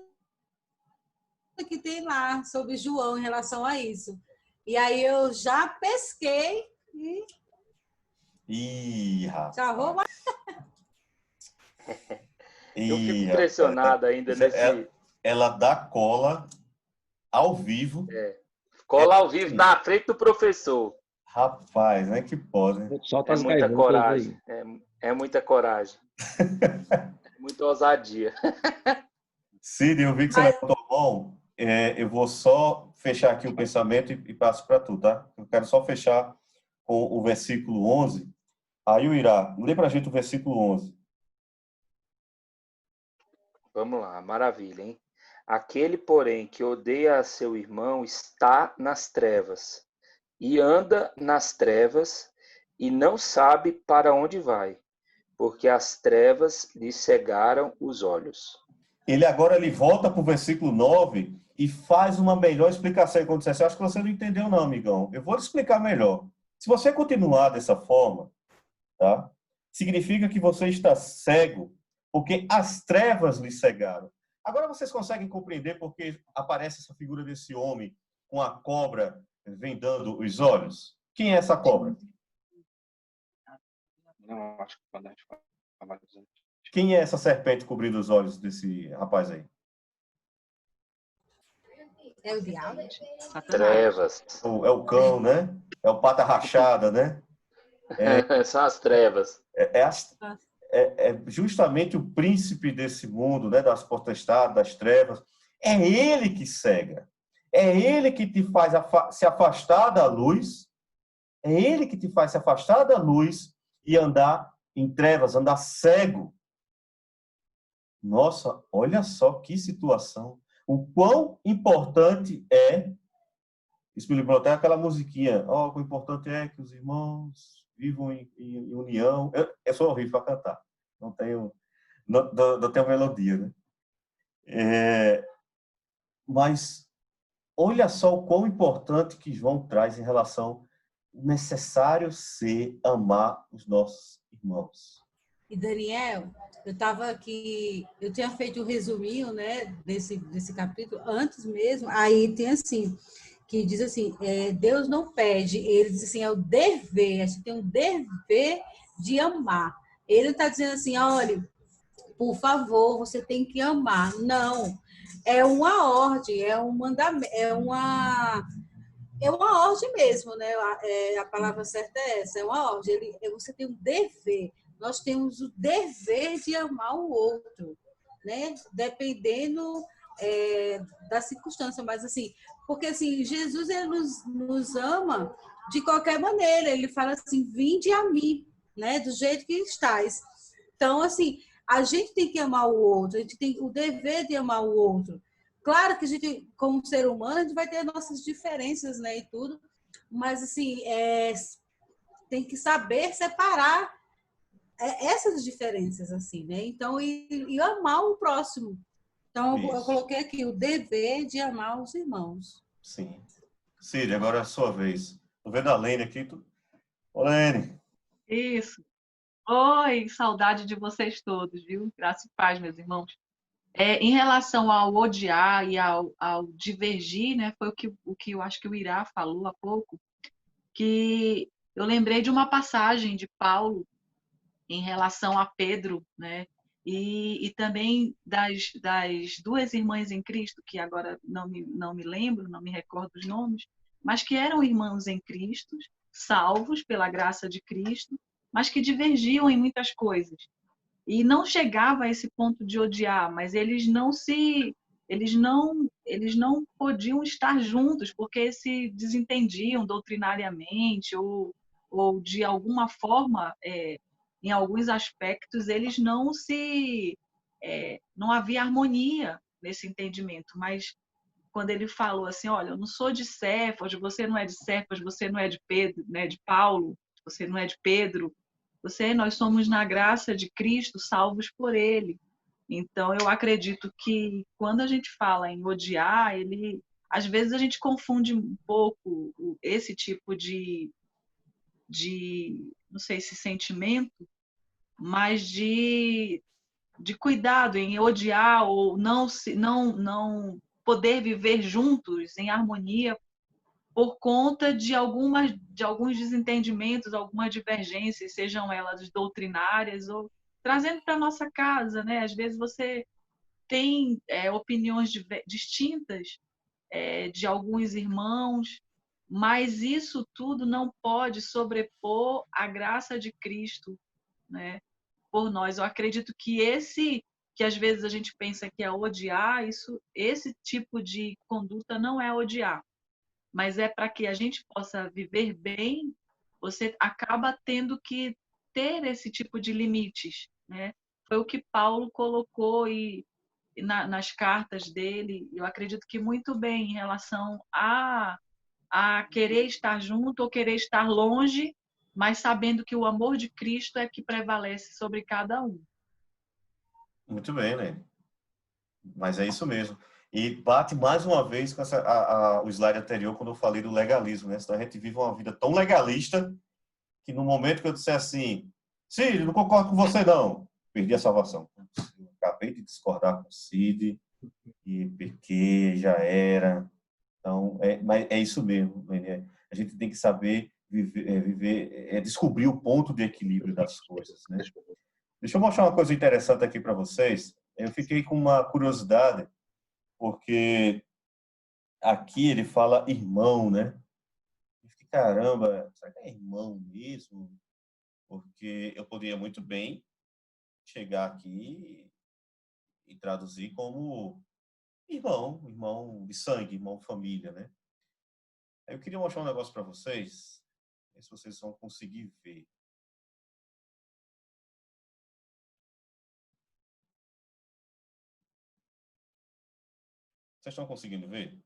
que tem lá sobre João em relação a isso. E aí eu já pesquei e rapaz. já vou mais. Eu fico impressionado ainda nesse... Ela dá cola ao vivo. Cola ao vivo na frente do professor. Rapaz, né? Que pode. É muita coragem. É muita coragem. É muita ousadia. Cid, eu vi que você levantou a mão. Eu vou só fechar aqui o pensamento e passo para tu, tá? Eu quero só fechar com o versículo 11. Aí o Irá, lê para a gente o versículo 11. Vamos lá, maravilha, hein? Aquele, porém, que odeia a seu irmão está nas trevas, e anda nas trevas, e não sabe para onde vai, porque as trevas lhe cegaram os olhos. Ele volta para o versículo 9 e faz uma melhor explicação. Quando você acha que você não entendeu, não, amigão. Eu vou te explicar melhor. Se você continuar dessa forma, tá? Significa que você está cego, porque as trevas lhe cegaram. Agora vocês conseguem compreender porque aparece essa figura desse homem com a cobra vendando os olhos? Quem é essa cobra? Não, acho que quando a gente fala Quem é essa serpente cobrindo os olhos desse rapaz aí? É o diabo? Trevas. É o cão, né? É o pata rachada, né? São as trevas. É justamente o príncipe desse mundo, né? Das potestades, das trevas. É ele que cega. É ele que te faz se afastar da luz. É ele que te faz se afastar da luz e andar em trevas, andar cego. Nossa, olha só que situação. O quão importante é... Espírito Biblioteca, aquela musiquinha. O importante é que os irmãos vivam em união. Eu sou horrível para cantar. Não tenho melodia, né? Mas olha só o quão importante que João traz em relação ao necessário ser amar os nossos irmãos. E Daniel, eu estava aqui, eu tinha feito um resuminho, né, desse capítulo antes mesmo. Aí tem assim, que diz assim, Deus não pede, ele diz assim, é o dever, a gente tem um dever de amar. Ele está dizendo assim, olha, por favor, você tem que amar. Não, é uma ordem, é um mandamento, é uma ordem mesmo, né? A palavra certa é essa, é uma ordem. Você tem um dever. Nós temos o dever de amar o outro, né? Dependendo da circunstância, mas assim, porque assim, Jesus ele nos ama de qualquer maneira. Ele fala assim, vinde a mim, né? Do jeito que estais. Então, assim, a gente tem que amar o outro, a gente tem o dever de amar o outro. Claro que a gente, como ser humano, a gente vai ter nossas diferenças, né, e tudo, mas, assim, tem que saber separar essas diferenças, assim, né? Então, e amar o próximo. Então, eu coloquei aqui o dever de amar os irmãos. Sim. Cid, agora é a sua vez. Tô vendo a Lene aqui. Ô, Lene. Isso. Oi, saudade de vocês todos, viu? Graça e paz, meus irmãos. Em relação ao odiar e ao divergir, né, foi o que eu acho que o Irá falou há pouco, que eu lembrei de uma passagem de Paulo em relação a Pedro, né, e também das duas irmãs em Cristo, que agora não me lembro, não me recordo os nomes, mas que eram irmãos em Cristo, salvos pela graça de Cristo, mas que divergiam em muitas coisas. E não chegava a esse ponto de odiar, mas eles não podiam estar juntos porque se desentendiam doutrinariamente ou de alguma forma em alguns aspectos, eles não não havia harmonia nesse entendimento, mas quando ele falou assim, olha, eu não sou de Cefas, você não é de Cefas, você não é de Pedro, né, de Paulo, você não é de Pedro, nós somos na graça de Cristo, salvos por ele. Então, eu acredito que quando a gente fala em odiar, às vezes a gente confunde um pouco esse tipo não sei se sentimento, mas de cuidado em odiar ou não poder viver juntos em harmonia por conta de alguns desentendimentos, algumas divergências, sejam elas doutrinárias ou trazendo para nossa casa, né? Às vezes você tem opiniões distintas de alguns irmãos, mas isso tudo não pode sobrepor a graça de Cristo, né, por nós. Eu acredito que às vezes a gente pensa que é odiar, esse tipo de conduta não é odiar, mas é para que a gente possa viver bem, você acaba tendo que ter esse tipo de limites, né? Foi o que Paulo colocou nas cartas dele, eu acredito que muito bem em relação a querer estar junto ou querer estar longe, mas sabendo que o amor de Cristo é que prevalece sobre cada um. Muito bem, né? Mas é isso mesmo. E bate mais uma vez com o slide anterior, quando eu falei do legalismo, né? Senão a gente vive uma vida tão legalista que no momento que eu disser assim, Cid, não concordo com você não, perdi a salvação. Eu acabei de discordar com o Cid e porque já era. Então, mas é isso mesmo. Né? A gente tem que saber descobrir o ponto de equilíbrio das coisas, né? Deixa eu mostrar uma coisa interessante aqui para vocês. Eu fiquei com uma curiosidade, porque aqui ele fala irmão, né? Eu fiquei, caramba, será que é irmão mesmo? Porque eu poderia muito bem chegar aqui e traduzir como irmão de sangue, irmão família, né? Eu queria mostrar um negócio para vocês, ver se vocês vão conseguir ver. Vocês estão conseguindo ver?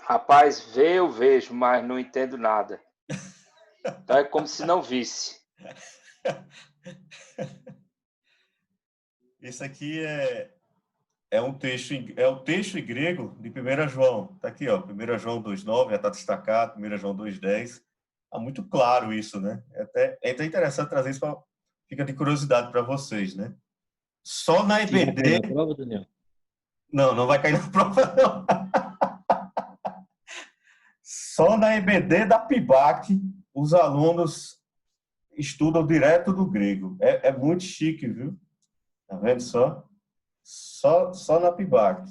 Rapaz, eu vejo, mas não entendo nada. Então é como se não visse. Esse aqui é o texto em grego de 1 João. Está aqui, ó, 1 João 2,9, já está destacado, 1 João 2,10. Está muito claro isso, né? É até interessante trazer isso, fica de curiosidade para vocês, né? Só na EBD... Na prova, Daniel? Não vai cair na prova, não. Só na EBD da PIBAC, os alunos estudam direto do grego. É muito chique, viu? Tá vendo só? Só na PIBAC.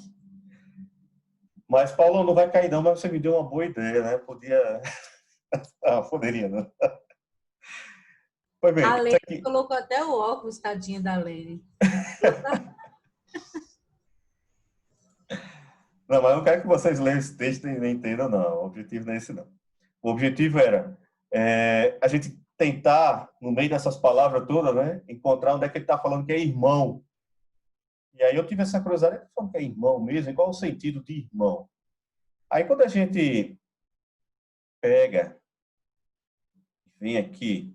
Mas, Paulo, não vai cair não, mas você me deu uma boa ideia, né? Poderia, não. Pois bem, A Lene colocou até o óculos, tadinha da Lene. Não, mas eu não quero que vocês leiam esse texto e nem entendam, não. O objetivo não é esse, não. O objetivo era a gente tentar, no meio dessas palavras todas, né, encontrar onde é que ele está falando que é irmão. E aí eu tive essa curiosidade, ele está falando que é irmão mesmo, e qual o sentido de irmão? Aí quando a gente pega, vem aqui,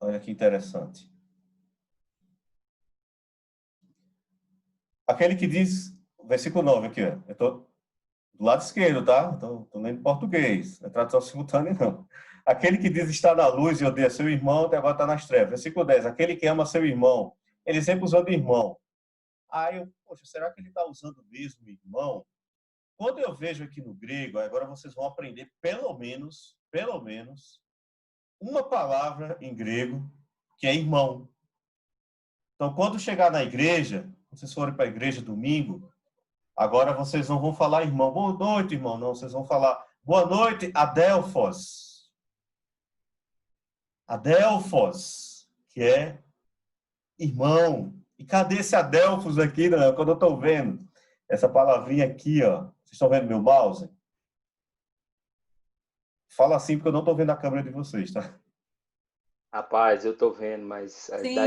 olha que interessante. Aquele que diz, versículo 9 aqui, ó, eu estou do lado esquerdo, tá? Estou lendo em português, não é tradução simultânea, não. Aquele que diz estar na luz e odeia seu irmão, até agora está nas trevas. Versículo 10, aquele que ama seu irmão, ele sempre usando irmão. Aí poxa, será que ele está usando mesmo irmão? Quando eu vejo aqui no grego, agora vocês vão aprender pelo menos, uma palavra em grego que é irmão. Então, quando chegar na igreja, vocês forem para a igreja domingo, agora vocês não vão falar irmão, boa noite, irmão, não, vocês vão falar boa noite, Adelphos. Adelphos, que é irmão. E cadê esse Adelphos aqui, né? Quando eu estou vendo essa palavrinha aqui, ó. Vocês estão vendo meu mouse? Fala assim, porque eu não estou vendo a câmera de vocês, tá? Rapaz, eu tô vendo, mas Sim.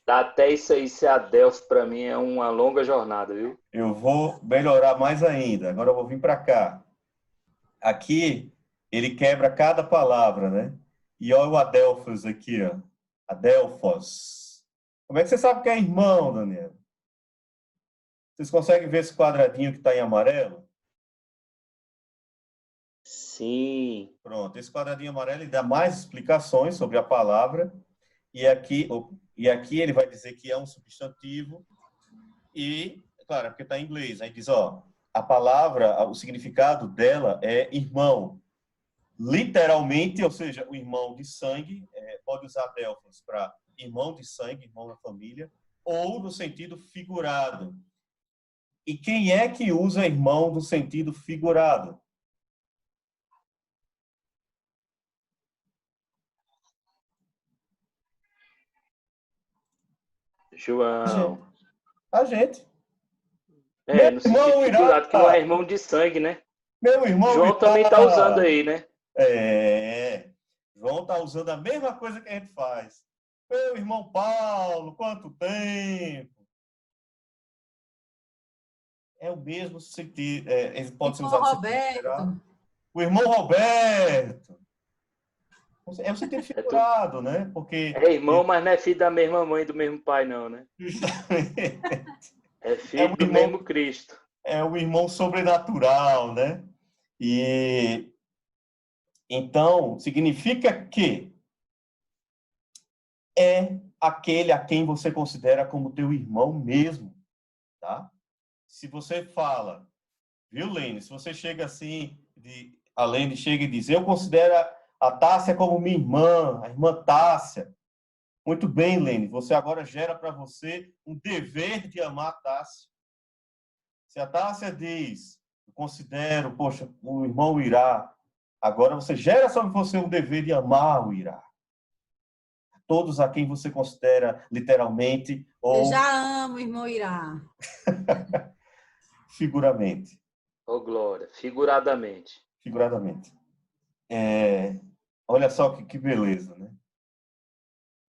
até isso aí ser Adelphi para mim é uma longa jornada, viu? Eu vou melhorar mais ainda. Agora eu vou vir para cá. Aqui, ele quebra cada palavra, né? E olha o Adelphos aqui, ó. Adelphos. Como é que você sabe que é irmão, Daniel? Vocês conseguem ver esse quadradinho que está em amarelo? Sim. Pronto, esse quadradinho amarelo ele dá mais explicações sobre a palavra. E aqui ele vai dizer que é um substantivo. E, claro, é porque está em inglês. Aí diz, ó, a palavra, o significado dela é irmão. Literalmente, ou seja, o irmão de sangue, pode usar Adelphos para irmão de sangue, irmão da família, ou no sentido figurado. E quem é que usa irmão no sentido figurado? João. A gente. No sentido figurado, que não é irmão de sangue, né? Meu irmão João também está usando aí, né? João está usando a mesma coisa que a gente faz. Meu irmão Paulo, quanto tempo? É o mesmo sentido. Ele pode ser usado. Roberto. O irmão Roberto. É o sentido figurado, né? Porque é irmão, mas não é filho da mesma mãe, do mesmo pai, não, né? Justamente. É filho do mesmo Cristo. É o irmão sobrenatural, né? E então significa que é aquele a quem você considera como teu irmão mesmo, tá? Se você fala, viu, Lene? Se você chega assim, a Lene chega e diz, eu considero a Tássia como minha irmã, a irmã Tássia. Muito bem, Lene, você agora gera para você um dever de amar a Tássia. Se a Tássia diz, eu considero, poxa, o irmão Irá, agora você gera sobre você um dever de amar o Irá. Todos a quem você considera literalmente ou... Eu já amo o irmão Irá. Figuramente. Oh, glória. Figuradamente. Figuradamente. Olha só que beleza, né?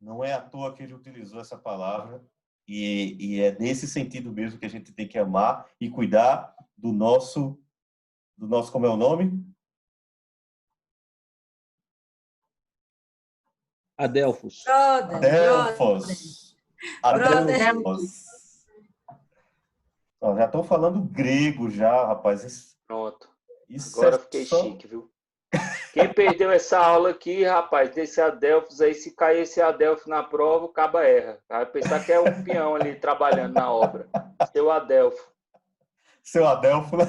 Não é à toa que ele utilizou essa palavra e é nesse sentido mesmo que a gente tem que amar e cuidar do nosso como é o nome? Adelphos. Adelphos. Ó, já estou falando grego já, rapaz. Pronto. Agora fiquei chique, viu? Quem perdeu essa aula aqui, rapaz, desse Adelphos aí, se cair esse Adelphos na prova, o caba erra. Vai pensar que é um peão ali trabalhando na obra. Seu Adelfo. Seu Adelfo, né?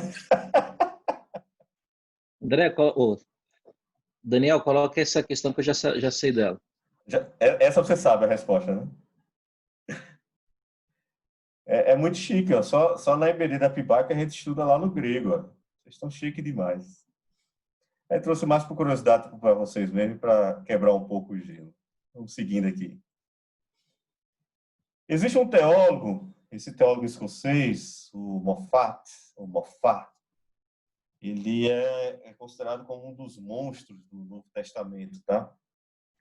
André, Daniel, coloca essa questão que eu já sei dela. Essa você sabe a resposta, né? É muito chique, ó. Só na EBD da PIBAC a gente estuda lá no grego, ó. Vocês estão chique demais. Eu trouxe mais por curiosidade para vocês mesmo, para quebrar um pouco o gelo. Vamos seguindo aqui. Existe um teólogo, esse teólogo escocês, o Moffat, ele é considerado como um dos monstros do Novo Testamento, tá?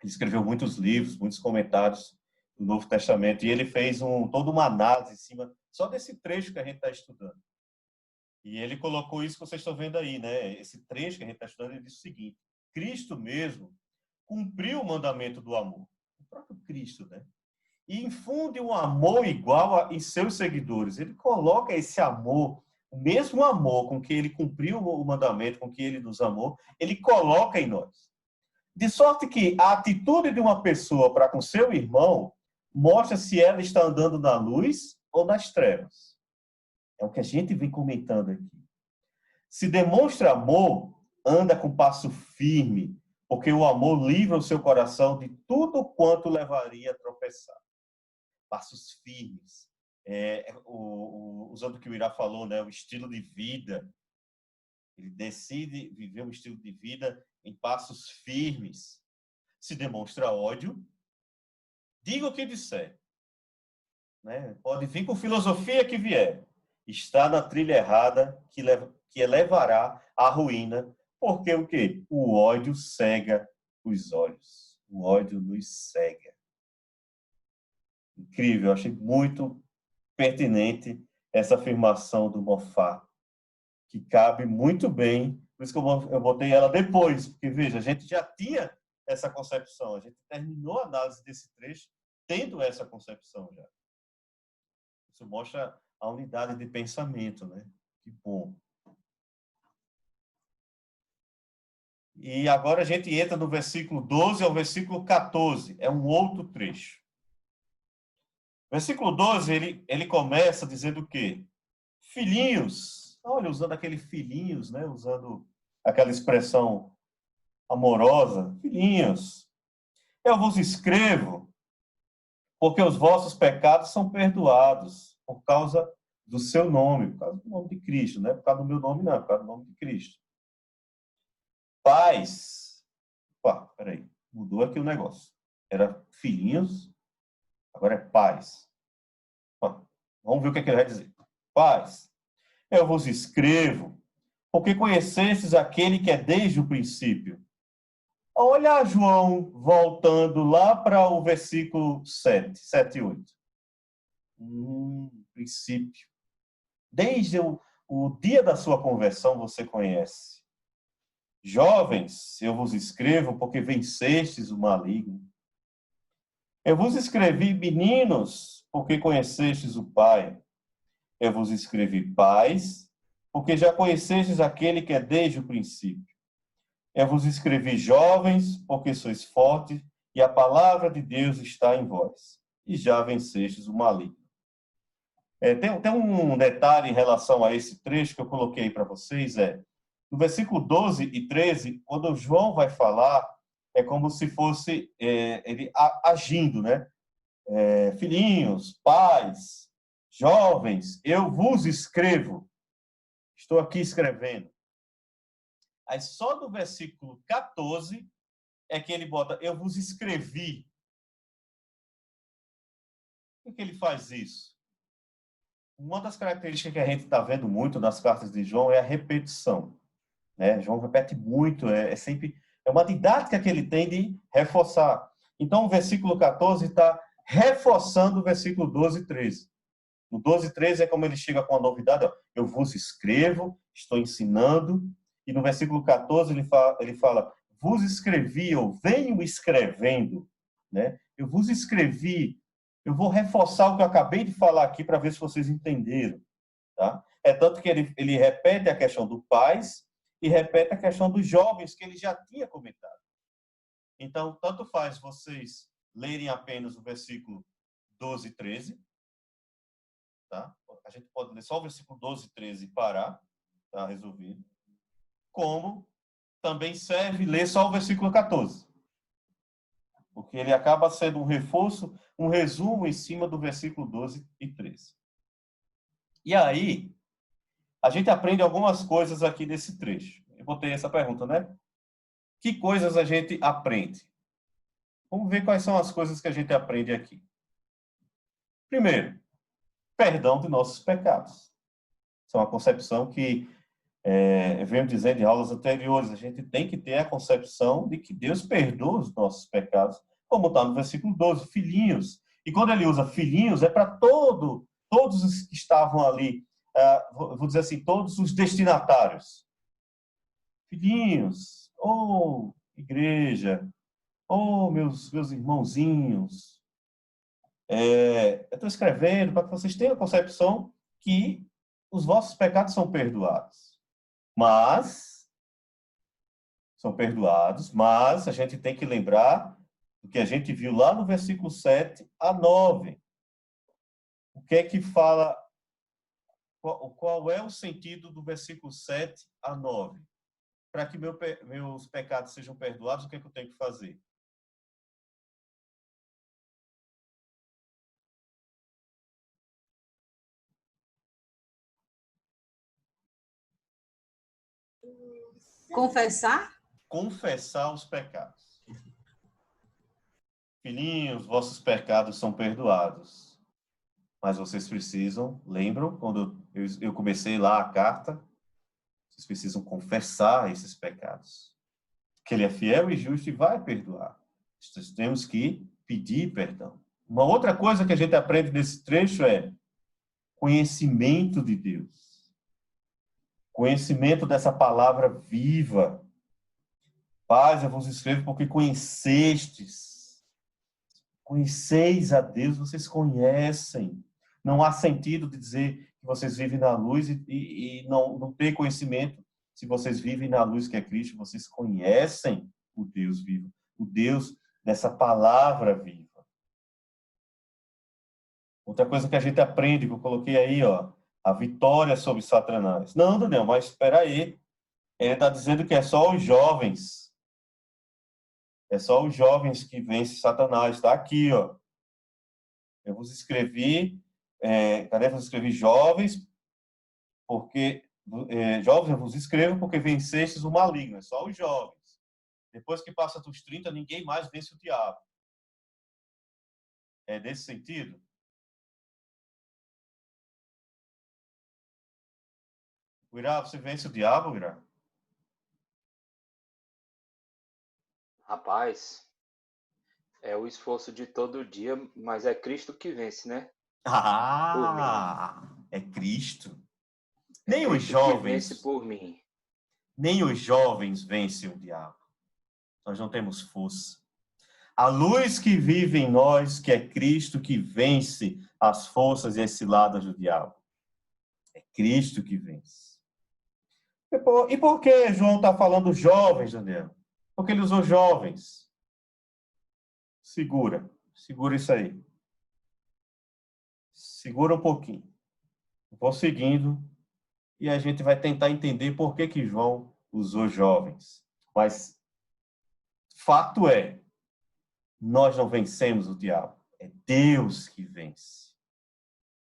Ele escreveu muitos livros, muitos comentários do Novo Testamento, e ele fez toda uma análise em cima só desse trecho que a gente está estudando. E ele colocou isso que vocês estão vendo aí, né? Esse trecho que a gente está estudando, ele diz o seguinte: Cristo mesmo cumpriu o mandamento do amor. O próprio Cristo, né? E infunde um amor igual em seus seguidores. Ele coloca esse amor, o mesmo amor com que ele cumpriu o mandamento, com que ele nos amou, ele coloca em nós. De sorte que a atitude de uma pessoa para com seu irmão mostra se ela está andando na luz ou nas trevas. É o que a gente vem comentando aqui. Se demonstra amor, anda com passo firme, porque o amor livra o seu coração de tudo quanto levaria a tropeçar. Passos firmes. Usando o que o Irá falou, né? O estilo de vida. Ele decide viver um estilo de vida em passos firmes. Se demonstra ódio, diga o que disser. né? Pode vir com filosofia que vier. Está na trilha errada que levará à ruína, porque o quê? O ódio cega os olhos. O ódio nos cega. Incrível, eu achei muito pertinente essa afirmação do Moffat, que cabe muito bem, por isso que eu botei ela depois, porque, veja, a gente já tinha essa concepção, a gente terminou a análise desse trecho tendo essa concepção já. Isso mostra a unidade de pensamento, né? Que bom. E agora a gente entra no versículo 12 ao versículo 14, é um outro trecho. O versículo 12, ele começa dizendo o quê? Filhinhos, olha, usando aquele filhinhos, né? Usando aquela expressão amorosa, filhinhos, eu vos escrevo porque os vossos pecados são perdoados por causa do seu nome, por causa do nome de Cristo, não é por causa do meu nome, não, é por causa do nome de Cristo. Pais, peraí, mudou aqui o negócio. Era filhinhos, agora é pais. Vamos ver o que ele vai dizer. Pais, eu vos escrevo porque conhecestes aquele que é desde o princípio. Olha João voltando lá para o versículo 7 e 8. Princípio. Desde o dia da sua conversão você conhece. Jovens, eu vos escrevo porque vencestes o maligno. Eu vos escrevi, meninos, porque conhecestes o Pai. Eu vos escrevi, pais, porque já conhecestes aquele que é desde o princípio. Eu vos escrevi, jovens, porque sois fortes e a palavra de Deus está em vós. E já vencestes o maligno. Tem um detalhe em relação a esse trecho que eu coloquei para vocês, no versículo 12 e 13, quando João vai falar, é como se fosse ele agindo, né? Filhinhos, pais, jovens, eu vos escrevo. Estou aqui escrevendo. Aí só no versículo 14 é que ele bota, eu vos escrevi. Por que ele faz isso? Uma das características que a gente está vendo muito nas cartas de João é a repetição. Né? João repete muito, é uma didática que ele tem de reforçar. Então, o versículo 14 está reforçando o versículo 12 e 13. No 12 e 13 é como ele chega com a novidade, eu vos escrevo, estou ensinando. E no versículo 14 ele fala vos escrevi, eu venho escrevendo. Né? Eu vos escrevi, eu vou reforçar o que eu acabei de falar aqui para ver se vocês entenderam. Tá? É tanto que ele repete a questão do pais e repete a questão dos jovens que ele já tinha comentado. Então, tanto faz vocês lerem apenas o versículo 12 e 13. Tá? A gente pode ler só o versículo 12 e 13 e parar. Está resolvido. Como também serve ler só o versículo 14. Porque ele acaba sendo um reforço, um resumo em cima do versículo 12 e 13. E aí, a gente aprende algumas coisas aqui nesse trecho. Eu botei essa pergunta, né? Que coisas a gente aprende? Vamos ver quais são as coisas que a gente aprende aqui. Primeiro, perdão de nossos pecados. Isso é uma concepção que venho dizendo em aulas anteriores. A gente tem que ter a concepção de que Deus perdoa os nossos pecados, como está no versículo 12, filhinhos. E quando ele usa filhinhos, é para todos os que estavam ali, vou dizer assim, todos os destinatários. Filhinhos, igreja, meus irmãozinhos. Eu estou escrevendo para que vocês tenham a concepção que os vossos pecados são perdoados. Mas a gente tem que lembrar do que a gente viu lá no versículo 7 a 9. O que é que fala, qual é o sentido do versículo 7 a 9? Para que meus pecados sejam perdoados, o que é que eu tenho que fazer? Confessar? Confessar os pecados. Filhinhos, vossos pecados são perdoados. Mas vocês precisam, lembram, quando eu comecei lá a carta, vocês precisam confessar esses pecados. Que ele é fiel e justo e vai perdoar. Nós temos que pedir perdão. Uma outra coisa que a gente aprende nesse trecho é conhecimento de Deus. Conhecimento dessa palavra viva. Paz, eu vos escrevo porque conhecestes. Conheceis a Deus, vocês conhecem. Não há sentido de dizer que vocês vivem na luz e não ter conhecimento. Se vocês vivem na luz que é Cristo, vocês conhecem o Deus vivo. O Deus dessa palavra viva. Outra coisa que a gente aprende, que eu coloquei aí, ó, a vitória sobre Satanás. Não, Daniel, mas espera aí. Ele está dizendo que é só os jovens. É só os jovens que vencem Satanás. Está aqui, ó. Eu vos escrevi, cadê? Eu vos escrevi jovens, porque jovens eu vos escrevo porque vencestes o maligno. É só os jovens. Depois que passa dos 30, ninguém mais vence o diabo. É nesse sentido? Guirá, você vence o diabo, Guirá? Rapaz, é o esforço de todo dia, mas é Cristo que vence, né? Ah, é Cristo. Nem os Cristo que jovens, vence por mim. nem os jovens vencem o diabo. Nós não temos força. A luz que vive em nós, que é Cristo, que vence as forças e as ciladas do diabo. É Cristo que vence. E por que João está falando jovens, Daniel? Porque ele usou jovens. Segura isso aí. Segura um pouquinho. Vou seguindo e a gente vai tentar entender por que João usou jovens. Mas fato é, nós não vencemos o diabo. É Deus que vence.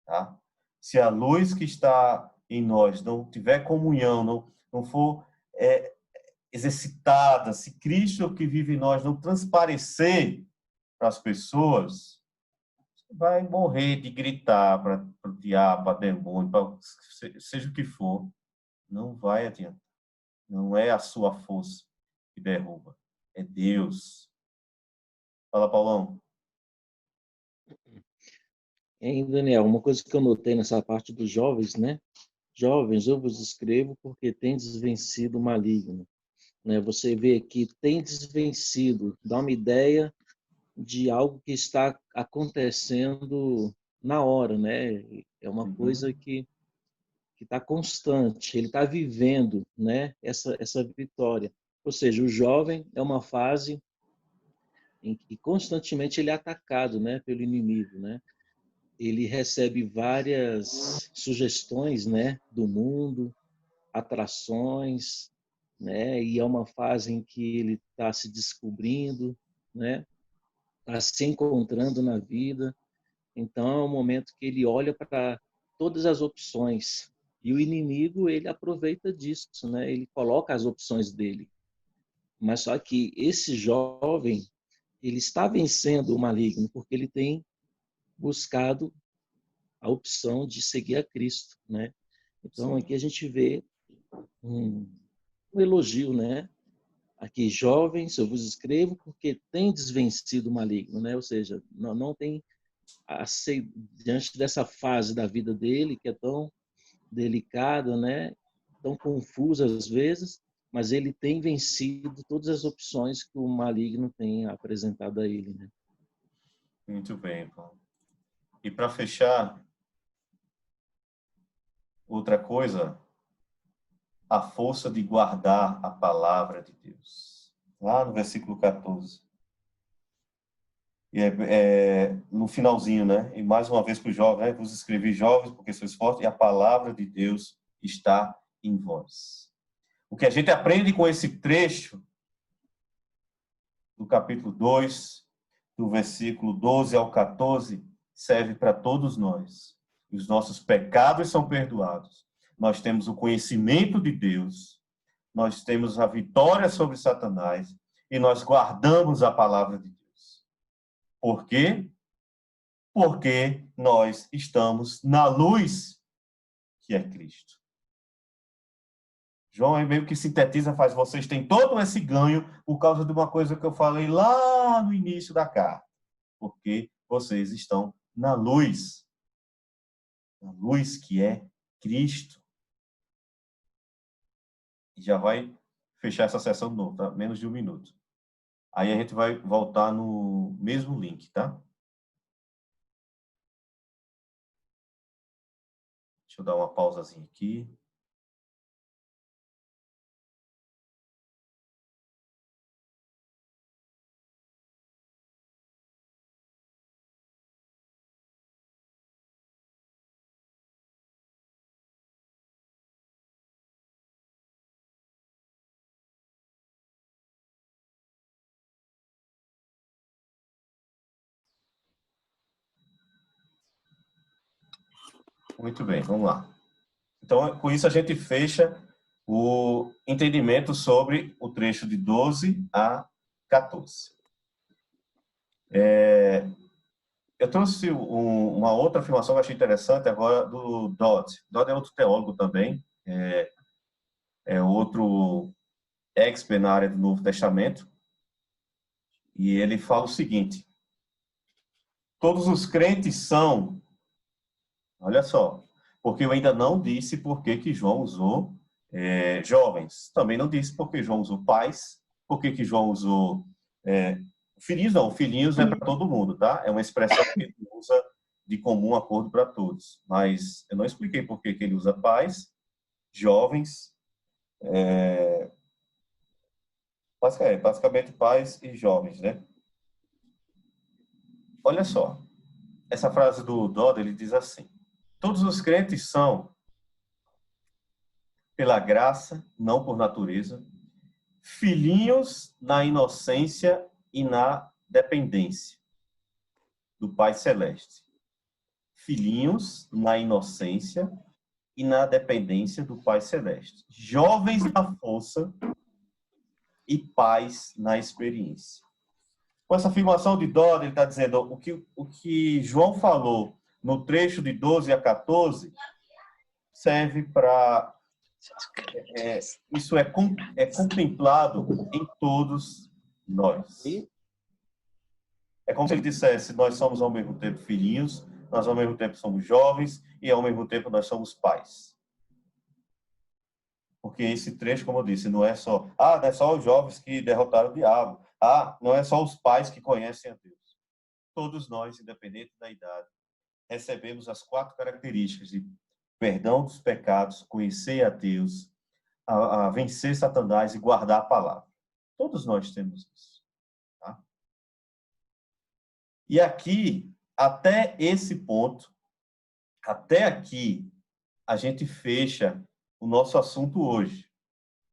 Tá? Se a luz que está em nós não tiver comunhão, não for exercitada, se Cristo que vive em nós não transparecer para as pessoas, você vai morrer de gritar para o diabo, para demônio, seja o que for. Não vai adiantar. Não é a sua força que derruba. É Deus. Fala, Paulão. Hein, Daniel, uma coisa que eu notei nessa parte dos jovens, né? Jovens, eu vos escrevo porque tendes vencido o maligno. Né? Você vê aqui, tendes vencido, dá uma ideia de algo que está acontecendo na hora, né? É uma coisa que está constante, ele está vivendo, né? Essa vitória. Ou seja, o jovem é uma fase em que constantemente ele é atacado, né? Pelo inimigo, né? Ele recebe várias sugestões, né, do mundo, atrações, né, e é uma fase em que ele está se descobrindo, né, está se encontrando na vida. Então é um momento que ele olha para todas as opções e o inimigo ele aproveita disso, né? Ele coloca as opções dele. Mas só que esse jovem ele está vencendo o maligno porque ele tem buscado a opção de seguir a Cristo, né? Então aqui a gente vê um elogio, né? Aqui, jovens, eu vos escrevo porque tendes vencido o maligno, né? Ou seja, não tem diante dessa fase da vida dele que é tão delicada, né? Tão confusa às vezes, mas ele tem vencido todas as opções que o maligno tem apresentado a ele, né? Muito bem, Paulo. E para fechar, outra coisa, a força de guardar a palavra de Deus. Lá no versículo 14. E no finalzinho, né? E mais uma vez para os jovens, né? Vos escrevi jovens porque sois fortes e a palavra de Deus está em vós. O que a gente aprende com esse trecho do capítulo 2, do versículo 12 ao 14, serve para todos nós. Os nossos pecados são perdoados. Nós temos o conhecimento de Deus. Nós temos a vitória sobre Satanás. E nós guardamos a palavra de Deus. Por quê? porque nós estamos na luz que é Cristo. João meio que sintetiza, faz vocês têm todo esse ganho por causa de uma coisa que eu falei lá no início da carta. Porque vocês estão na luz que é Cristo. E já vai fechar essa sessão de novo, tá? Menos de 1 minuto. Aí a gente vai voltar no mesmo link, tá? Deixa eu dar uma pausazinha aqui. Muito bem, vamos lá. Então, com isso a gente fecha o entendimento sobre o trecho de 12 a 14. Eu trouxe uma outra afirmação que eu achei interessante agora do Dodd. Dodd é outro teólogo também, é outro expert na área do Novo Testamento, e ele fala o seguinte: todos os crentes são, olha só, porque eu ainda não disse por que João usou jovens, também não disse por que João usou pais, por que João usou filhinhos, não, filhinhos é para todo mundo, tá? É uma expressão que ele usa de comum acordo para todos, mas eu não expliquei por que ele usa pais, jovens, basicamente pais e jovens, né? Olha só, essa frase do Dodd, ele diz assim: todos os crentes são, pela graça, não por natureza, filhinhos na inocência e na dependência do Pai Celeste. Filhinhos na inocência e na dependência do Pai Celeste. Jovens na força e pais na experiência. Com essa afirmação de Dodd, ele está dizendo o que João falou no trecho de 12 a 14 serve para... isso é contemplado em todos nós. É como se ele dissesse: nós somos ao mesmo tempo filhinhos, nós ao mesmo tempo somos jovens e ao mesmo tempo nós somos pais. Porque esse trecho, como eu disse, não é só não é só os jovens que derrotaram o diabo. Não é só os pais que conhecem a Deus. Todos nós, independente da idade, recebemos as 4 características de perdão dos pecados, conhecer a Deus, a vencer Satanás e guardar a palavra. Todos nós temos isso. Tá? E aqui, até esse ponto, até aqui, a gente fecha o nosso assunto hoje.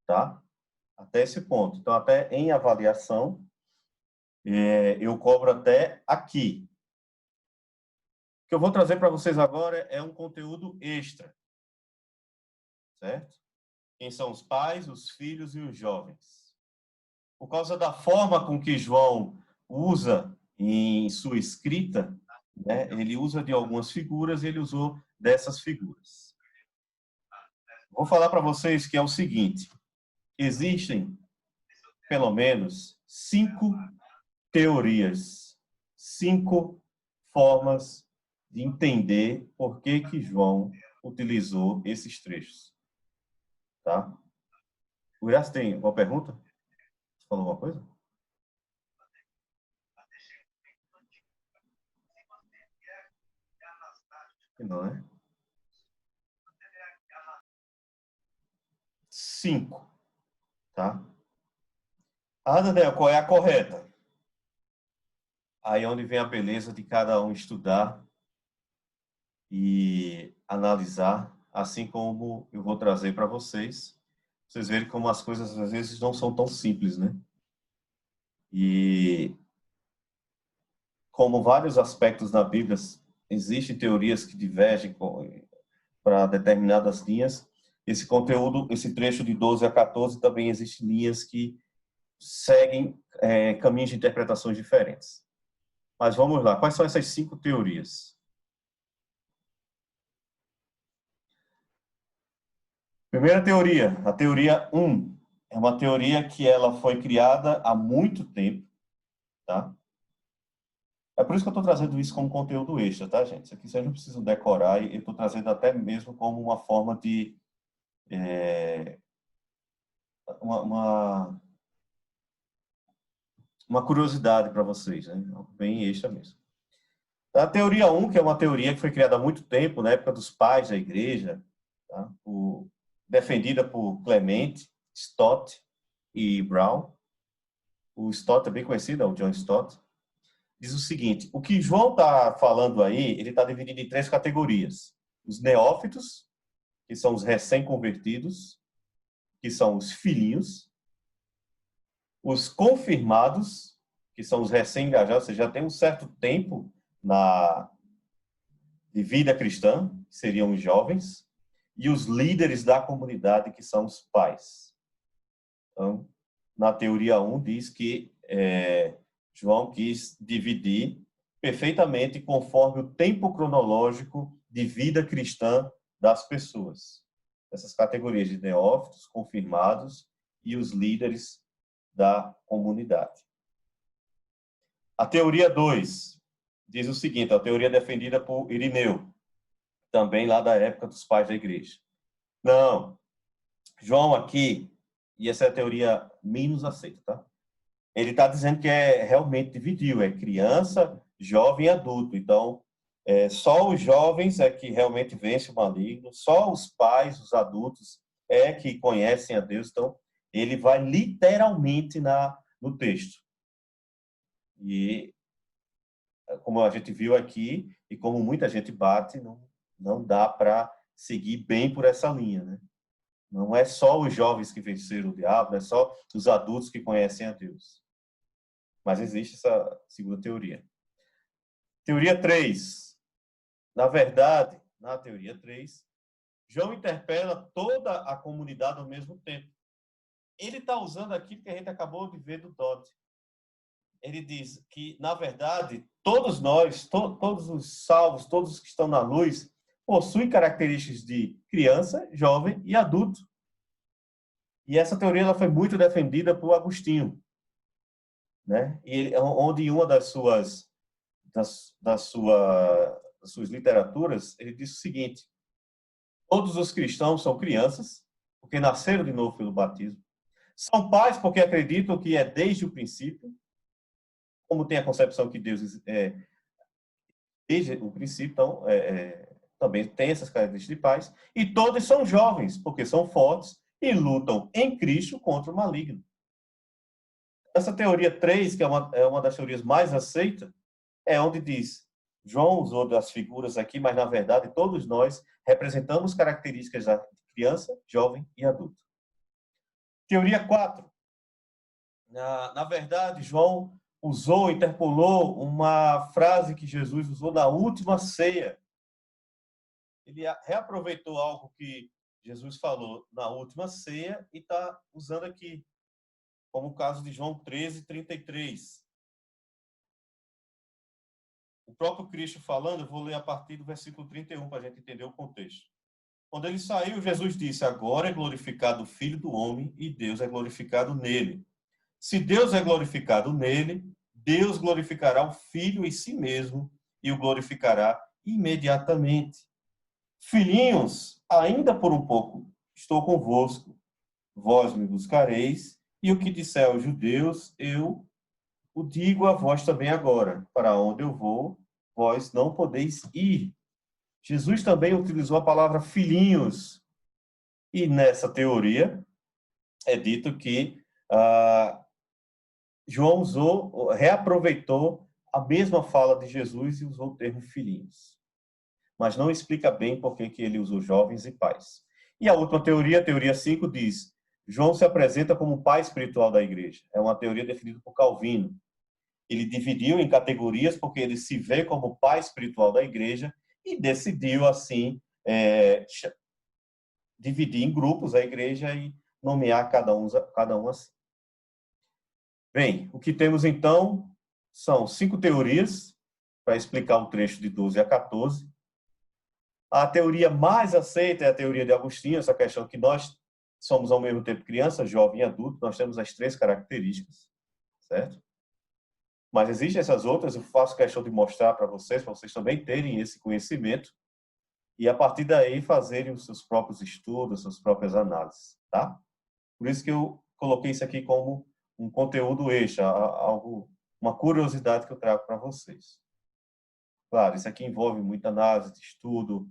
Tá? Até esse ponto. Então, até em avaliação, eu cobro até aqui. O que eu vou trazer para vocês agora é um conteúdo extra. Certo? Quem são os pais, os filhos e os jovens. Por causa da forma com que João usa em sua escrita, né, ele usa de algumas figuras, ele usou dessas figuras. Vou falar para vocês que é o seguinte: existem, pelo menos, 5 teorias, 5 formas de entender por que João utilizou esses trechos. Tá? O Irace tem uma pergunta? Você falou alguma coisa? Não, né? 5. Tá? Daniel, qual é a correta? Aí é onde vem a beleza de cada um estudar e analisar, assim como eu vou trazer para vocês. Vocês verem como as coisas às vezes não são tão simples, né? E como vários aspectos da Bíblia, existem teorias que divergem para determinadas linhas. Esse conteúdo, esse trecho de 12 a 14, também existem linhas que seguem caminhos de interpretações diferentes. Mas vamos lá. Quais são essas 5 teorias? Primeira teoria, a teoria 1. É uma teoria que ela foi criada há muito tempo, tá? É por isso que eu estou trazendo isso como conteúdo extra, tá, gente? Isso aqui vocês não precisam decorar, e eu estou trazendo até mesmo como uma forma de... uma curiosidade para vocês, né? Bem extra mesmo. A teoria 1, que é uma teoria que foi criada há muito tempo, na época dos pais da igreja, tá? Defendida por Clement, Stott e Brown. O Stott é bem conhecido, é o John Stott. Diz o seguinte: o que João está falando aí, ele está dividido em 3 categorias. Os neófitos, que são os recém-convertidos, que são os filhinhos. Os confirmados, que são os recém-engajados, você já tem um certo tempo de vida cristã, que seriam os jovens. E os líderes da comunidade, que são os pais. Então, na teoria 1, diz que João quis dividir perfeitamente conforme o tempo cronológico de vida cristã das pessoas. Essas categorias de neófitos, confirmados e os líderes da comunidade. A teoria 2 diz o seguinte, a teoria defendida por Irineu, também lá da época dos pais da igreja. Não, João aqui, e essa é a teoria menos aceita, tá? Ele está dizendo que realmente dividiu, é criança, jovem e adulto. Então, só os jovens é que realmente vencem o maligno, só os pais, os adultos, é que conhecem a Deus. Então, ele vai literalmente no texto. E, como a gente viu aqui, e como muita gente bate, não dá para seguir bem por essa linha, né? Não é só os jovens que venceram o diabo, não é só os adultos que conhecem a Deus. Mas existe essa segunda teoria. Teoria 3. Na verdade, na teoria 3, João interpela toda a comunidade ao mesmo tempo. Ele está usando aquilo que a gente acabou de ver do Dodd. Ele diz que, na verdade, todos nós, todos os salvos, todos os que estão na luz, possuem características de criança, jovem e adulto. E essa teoria ela foi muito defendida por Agostinho, né? E onde em uma das suas literaturas, ele diz o seguinte: todos os cristãos são crianças, porque nasceram de novo pelo batismo. São pais porque acreditam que é desde o princípio, como tem a concepção que Deus desde o princípio, então, também tem essas características de pais. E todos são jovens, porque são fortes e lutam em Cristo contra o maligno. Essa teoria 3, que é uma das teorias mais aceitas, é onde diz, João usou das figuras aqui, mas, na verdade, todos nós representamos características da criança, jovem e adulto. Teoria 4. Na verdade, João interpolou uma frase que Jesus usou na última ceia. Ele reaproveitou algo que Jesus falou na última ceia e está usando aqui, como o caso de João 13:33. O próprio Cristo falando, eu vou ler a partir do versículo 31 para a gente entender o contexto. Quando ele saiu, Jesus disse: agora é glorificado o Filho do Homem e Deus é glorificado nele. Se Deus é glorificado nele, Deus glorificará o Filho em si mesmo e o glorificará imediatamente. Filhinhos, ainda por um pouco estou convosco. Vós me buscareis, e o que disser aos judeus, eu o digo a vós também agora. Para onde eu vou, vós não podeis ir. Jesus também utilizou a palavra filhinhos. E nessa teoria é dito que João reaproveitou a mesma fala de Jesus e usou o termo filhinhos. Mas não explica bem por que ele usou jovens e pais. E a outra teoria, a teoria 5, diz: João se apresenta como o pai espiritual da igreja. É uma teoria definida por Calvino. Ele dividiu em categorias porque ele se vê como o pai espiritual da igreja e decidiu, assim, dividir em grupos a igreja e nomear cada um assim. Bem, o que temos então São 5 teorias para explicar o trecho de 12 a 14. A teoria mais aceita é a teoria de Agostinho, essa questão que nós somos ao mesmo tempo criança, jovem e adulto, nós temos as 3 características, certo? Mas existem essas outras, eu faço questão de mostrar para vocês também terem esse conhecimento e a partir daí fazerem os seus próprios estudos, suas próprias análises, tá? Por isso que eu coloquei isso aqui como um conteúdo extra, algo, uma curiosidade que eu trago para vocês. Claro, isso aqui envolve muita análise, de estudo,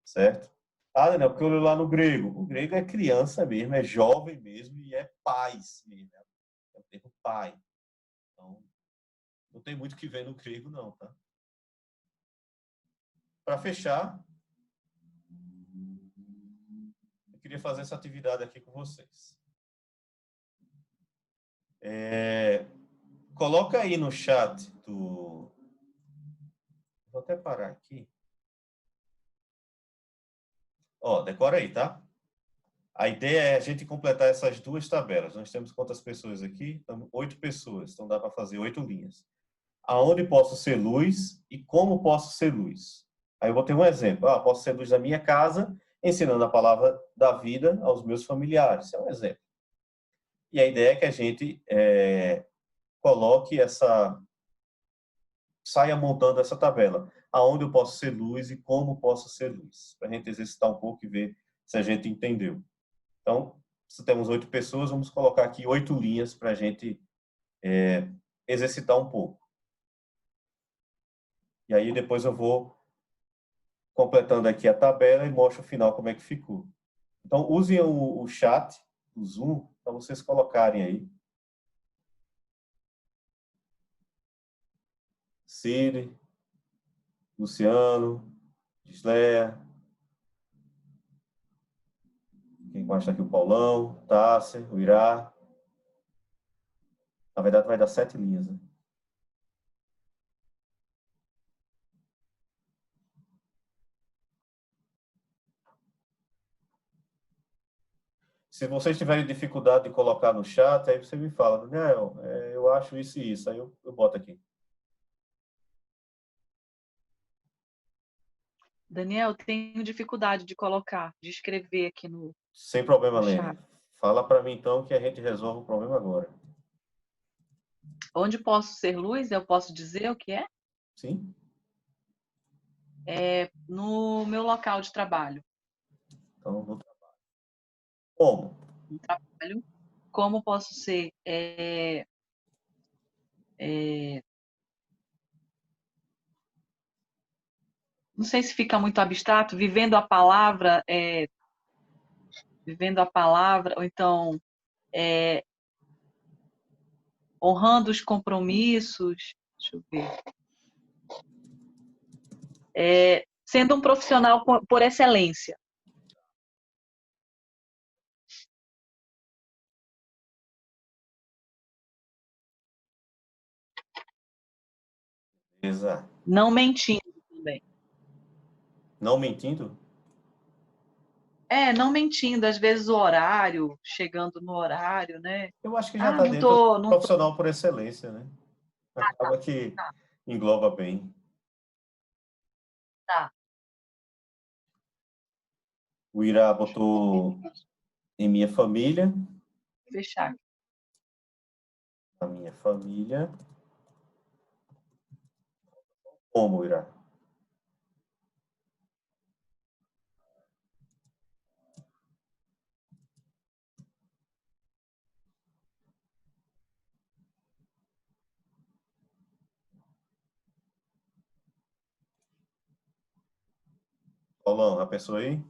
certo? Ah, Daniel, porque eu olho lá no grego. O grego é criança mesmo, é jovem mesmo e é pais mesmo. É o termo pai. Então, não tem muito o que ver no grego, não, tá? Para fechar, eu queria fazer essa atividade aqui com vocês. Coloca aí no chat do... Vou até parar aqui. Ó, decora aí, tá? A ideia é a gente completar essas 2 tabelas. Nós temos quantas pessoas aqui? 8 pessoas. Então dá para fazer 8 linhas. Aonde posso ser luz e como posso ser luz. Aí eu vou ter um exemplo. Posso ser luz da minha casa, ensinando a palavra da vida aos meus familiares. É um exemplo. E a ideia é que a gente coloque saia montando essa tabela. Aonde eu posso ser luz e como posso ser luz. Para a gente exercitar um pouco e ver se a gente entendeu. Então, se temos 8 pessoas, vamos colocar aqui 8 linhas para a gente exercitar um pouco. E aí depois eu vou completando aqui a tabela e mostro no final como é que ficou. Então, usem o chat, o Zoom, para vocês colocarem aí. Cire, Luciano, Gisleia, quem mais está aqui? O Paulão, Tássia, o Irá. Na verdade, vai dar 7 linhas, né? Se vocês tiverem dificuldade de colocar no chat, aí você me fala, Daniel, eu acho isso e isso. Aí eu boto aqui. Daniel, tenho dificuldade de colocar, de escrever aqui no Sem problema, chat. Lene. Fala para mim, então, que a gente resolve o problema agora. Onde posso ser luz? Eu posso dizer o que é? Sim? No meu local de trabalho. Então, no trabalho. Como? No trabalho. Como posso ser... não sei se fica muito abstrato, vivendo a palavra, ou então honrando os compromissos, deixa eu ver, sendo um profissional por excelência. Exato. Não mentindo também. Não mentindo? Não mentindo, às vezes o horário, chegando no horário, né? Eu acho que já está dentro do profissional por excelência, né? Acaba que engloba bem. Tá. O Irá botou em minha família. Fechar. A minha família. Como, Irá? Paulão, a pessoa aí?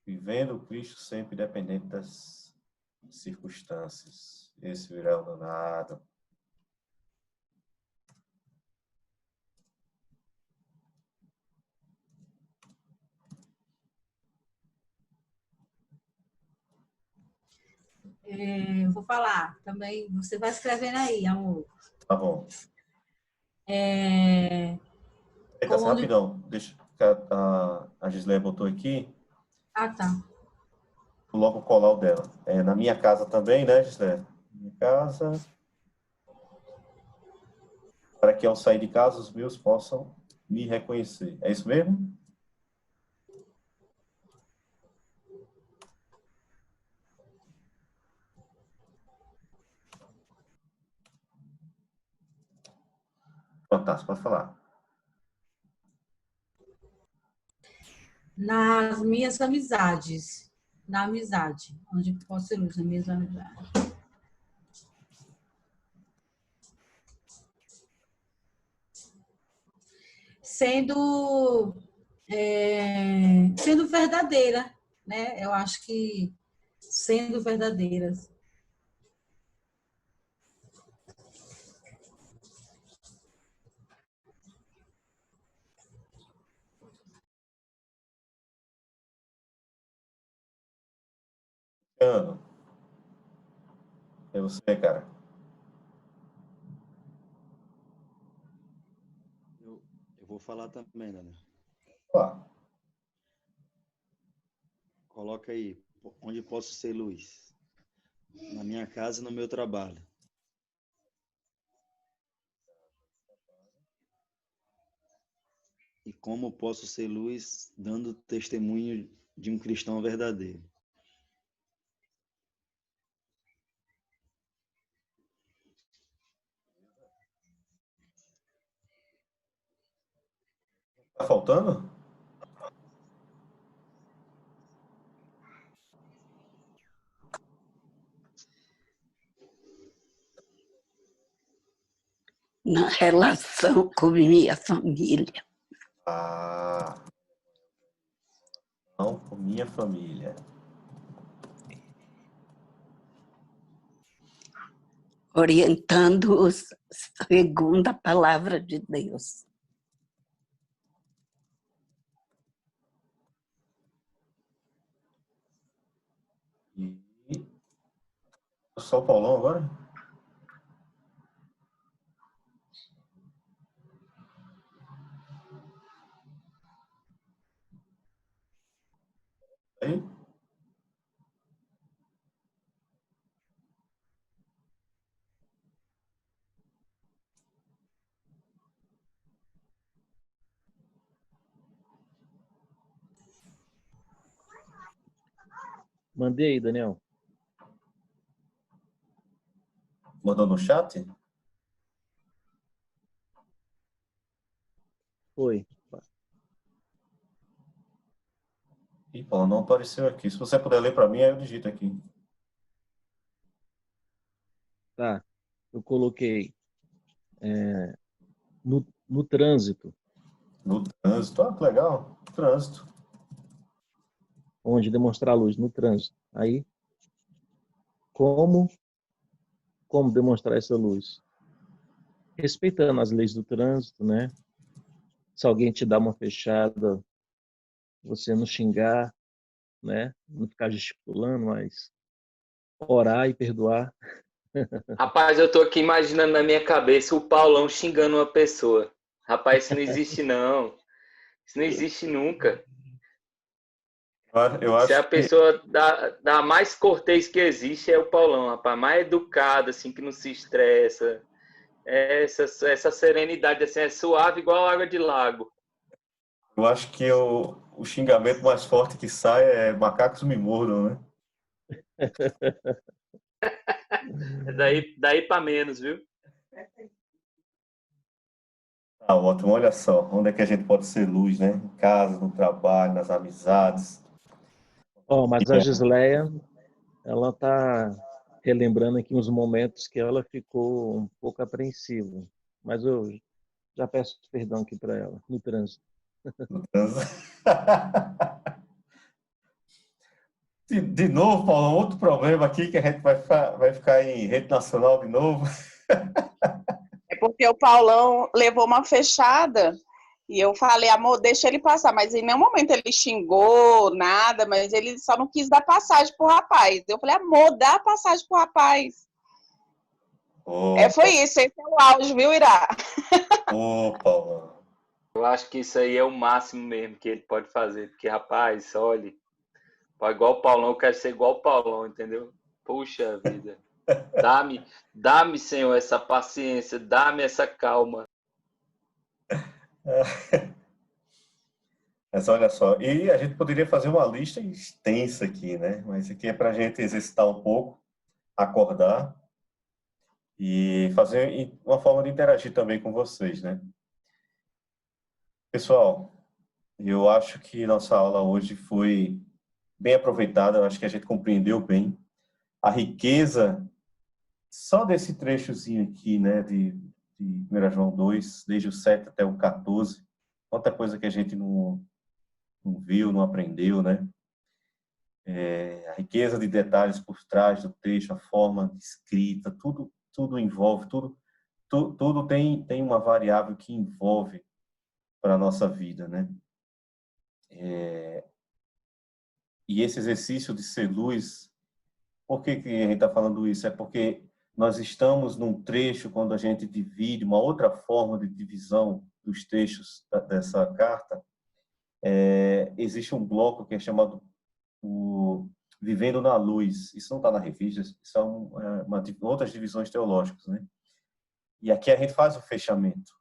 Vivendo o Cristo sempre independente das circunstâncias. Esse virá o danado. Vou falar também. Você vai escrevendo aí, amor. Tá bom. Como rapidão. Deixa a Gisleia botou aqui. Tá. Vou logo colar o dela. Na minha casa também, né, Gisleia? Minha casa. para que ao sair de casa os meus possam me reconhecer. É isso mesmo? Fantástico, pode falar. Nas minhas amizades. Na amizade. Onde posso ser luz, nas minhas amizades. Sendo verdadeira, né? Eu acho que sendo verdadeiras. Ano. É você, cara. Eu vou falar também, Daniel. Ó, Coloca aí, onde posso ser luz? Na minha casa e no meu trabalho. E como posso ser luz dando testemunho de um cristão verdadeiro? tá faltando? Na relação com minha família. Ah, não, com minha família. Orientando-os segundo a palavra de Deus. E só o Paulão agora? Aí? Mandei aí, Daniel. Mandou no chat? Foi. Ih, Paulo, não apareceu aqui. Se você puder ler para mim, aí eu digito aqui. Tá. Eu coloquei no trânsito, No trânsito. Ah, que legal. Trânsito. onde demonstrar a luz, no trânsito. Aí, como demonstrar essa luz? Respeitando as leis do trânsito, né? Se alguém te dá uma fechada, você não xingar, né? Não ficar gesticulando, mas orar e perdoar. Rapaz, eu tô aqui imaginando na minha cabeça o Paulão xingando uma pessoa. Rapaz, isso não existe não. Isso não existe nunca. Eu Se acho a que pessoa da mais cortês que existe é o Paulão, rapaz. Mais educado, assim, que não se estressa. Essa serenidade, assim, é suave igual água de lago. o xingamento mais forte que sai é macacos me mordam, né? É daí para menos, viu? Tá ótimo. Olha só, onde é que a gente pode ser luz, né? Em casa, no trabalho, nas amizades. Ó, mas a Gisleia, ela tá relembrando aqui uns momentos que ela ficou um pouco apreensiva. Mas eu já peço perdão aqui para ela, no trânsito. No trânsito. De novo, Paulo, outro problema aqui que a gente vai ficar em rede nacional de novo. É porque o Paulão levou uma fechada e eu falei, amor, deixa ele passar. Mas em nenhum momento ele xingou, nada, mas ele só não quis dar passagem pro rapaz. Eu falei, amor, dá passagem pro rapaz. Foi isso, esse é o auge, viu, Irá? Ô, Paulo. Eu acho que isso aí é o máximo mesmo que ele pode fazer. Porque, rapaz, olha, igual o Paulão, eu quero ser igual o Paulão, entendeu? Puxa vida. Dá-me, Senhor, essa paciência, dá-me essa calma. Mas olha só, e a gente poderia fazer uma lista extensa aqui, né? Mas aqui é para a gente exercitar um pouco, acordar e fazer uma forma de interagir também com vocês, né? Pessoal, eu acho que nossa aula hoje foi bem aproveitada, eu acho que a gente compreendeu bem a riqueza só desse trechozinho aqui, né, de 1 João 2, desde o 7 até o 14, quanta coisa que a gente não viu, não aprendeu, né? A riqueza de detalhes por trás do texto, a forma de escrita, tudo envolve, tudo tem uma variável que envolve para a nossa vida, né? E esse exercício de ser luz, por que a gente está falando isso? É porque nós estamos num trecho, quando a gente divide, uma outra forma de divisão dos textos dessa carta, existe um bloco que é chamado o Vivendo na Luz. Isso não está na revista, são outras divisões teológicas, né? E aqui a gente faz o fechamento.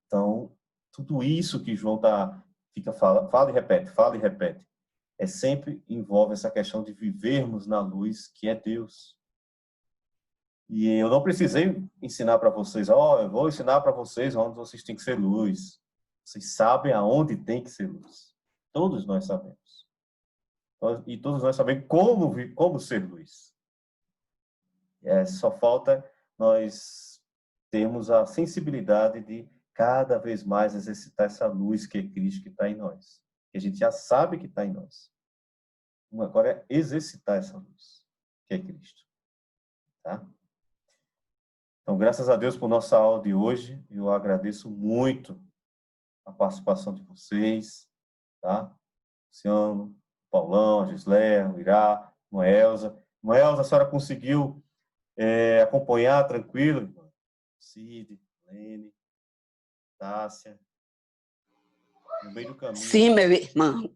Então, tudo isso que João fala e repete, sempre envolve essa questão de vivermos na luz, que é Deus. E eu não precisei ensinar para vocês, eu vou ensinar para vocês onde vocês têm que ser luz. Vocês sabem aonde tem que ser luz. Todos nós sabemos. E todos nós sabemos como ser luz. Só falta nós termos a sensibilidade de cada vez mais exercitar essa luz que é Cristo, que está em nós. Que a gente já sabe que está em nós. Agora é exercitar essa luz, que é Cristo. Tá? Então, graças a Deus por nossa aula de hoje. Eu agradeço muito a participação de vocês, tá? Luciano, Paulão, a Gisléia, o Irá, Noelza. Noelza, a senhora conseguiu acompanhar tranquilo, irmã? Cid, Lene, Tássia. No meio do caminho. Sim, meu irmão.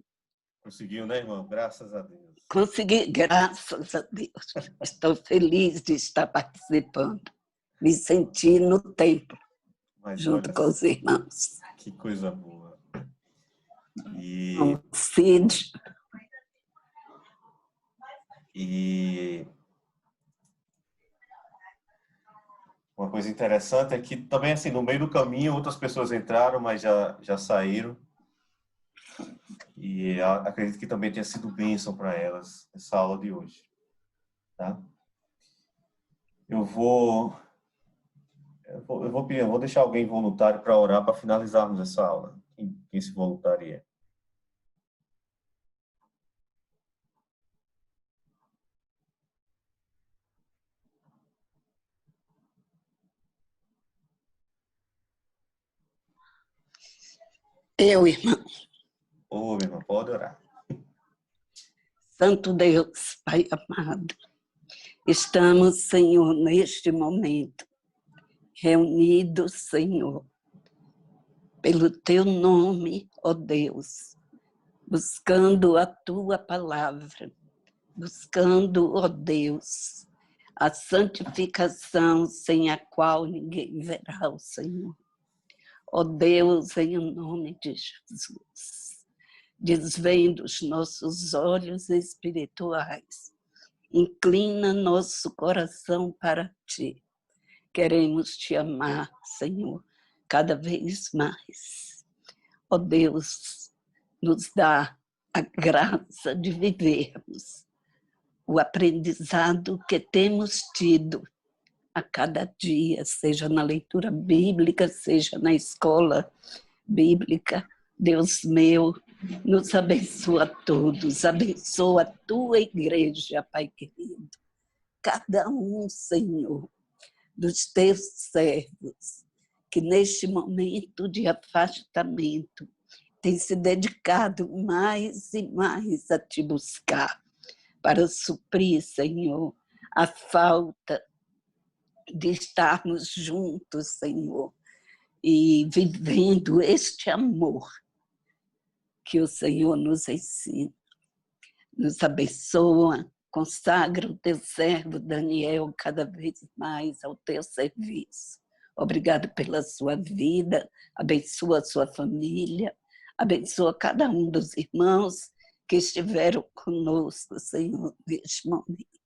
Conseguiu, né, irmão? Graças a Deus. Consegui, graças a Deus. Estou feliz de estar participando. Me senti no templo, junto com os irmãos. Que coisa boa. Cid. E uma coisa interessante é que também, assim, no meio do caminho, outras pessoas entraram, mas já saíram. E acredito que também tenha sido bênção para elas essa aula de hoje. Tá? Eu vou deixar alguém voluntário para orar para finalizarmos essa aula. Quem se voluntaria? Eu, irmão. Ô, meu irmão, pode orar. Santo Deus, Pai amado, estamos, Senhor, neste momento, reunidos, Senhor, pelo Teu nome, ó Deus, buscando a Tua palavra, buscando, ó Deus, a santificação sem a qual ninguém verá o Senhor. Ó Deus, em nome de Jesus, desvenda os nossos olhos espirituais, inclina nosso coração para Ti. Queremos Te amar, Senhor, cada vez mais. Ó Deus, nos dá a graça de vivermos o aprendizado que temos tido a cada dia, seja na leitura bíblica, seja na escola bíblica. Deus meu, nos abençoa a todos, abençoa a Tua igreja, Pai querido. Cada um, Senhor, dos Teus servos, que neste momento de afastamento tem se dedicado mais e mais a Te buscar, para suprir, Senhor, a falta de estarmos juntos, Senhor, e vivendo este amor que o Senhor nos ensina. Nos abençoa, consagra o Teu servo Daniel cada vez mais ao Teu serviço. Obrigado pela sua vida, abençoa a sua família, abençoa cada um dos irmãos que estiveram conosco, Senhor, neste momento.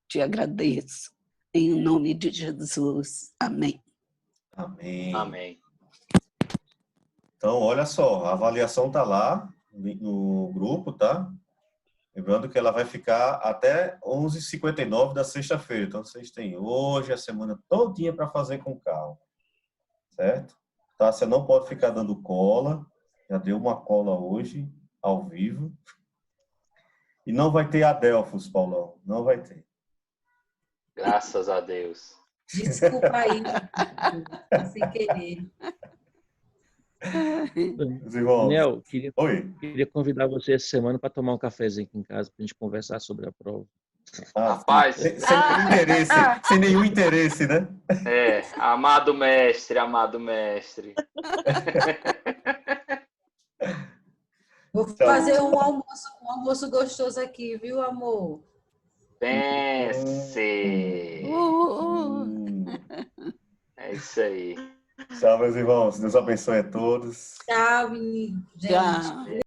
Te agradeço, em nome de Jesus. Amém. Amém. Amém. Então, olha só, a avaliação está lá no grupo, tá? Lembrando que ela vai ficar até 11h59 da sexta-feira. Então, vocês têm hoje, a semana todinha para fazer com calma. Certo? Tá? Você não pode ficar dando cola. Já deu uma cola hoje, ao vivo. E não vai ter Adelphos, Paulão. Não vai ter. Graças a Deus. Desculpa aí, sem querer. Daniel, Oi. queria convidar você essa semana para tomar um cafezinho aqui em casa, para a gente conversar sobre a prova. Rapaz. Sem nenhum interesse, né? Amado mestre, amado mestre. Vou fazer um almoço gostoso aqui, viu, amor? Pense. É isso aí. Tchau, meus irmãos. Deus abençoe a todos. Tchau, menino. Tchau.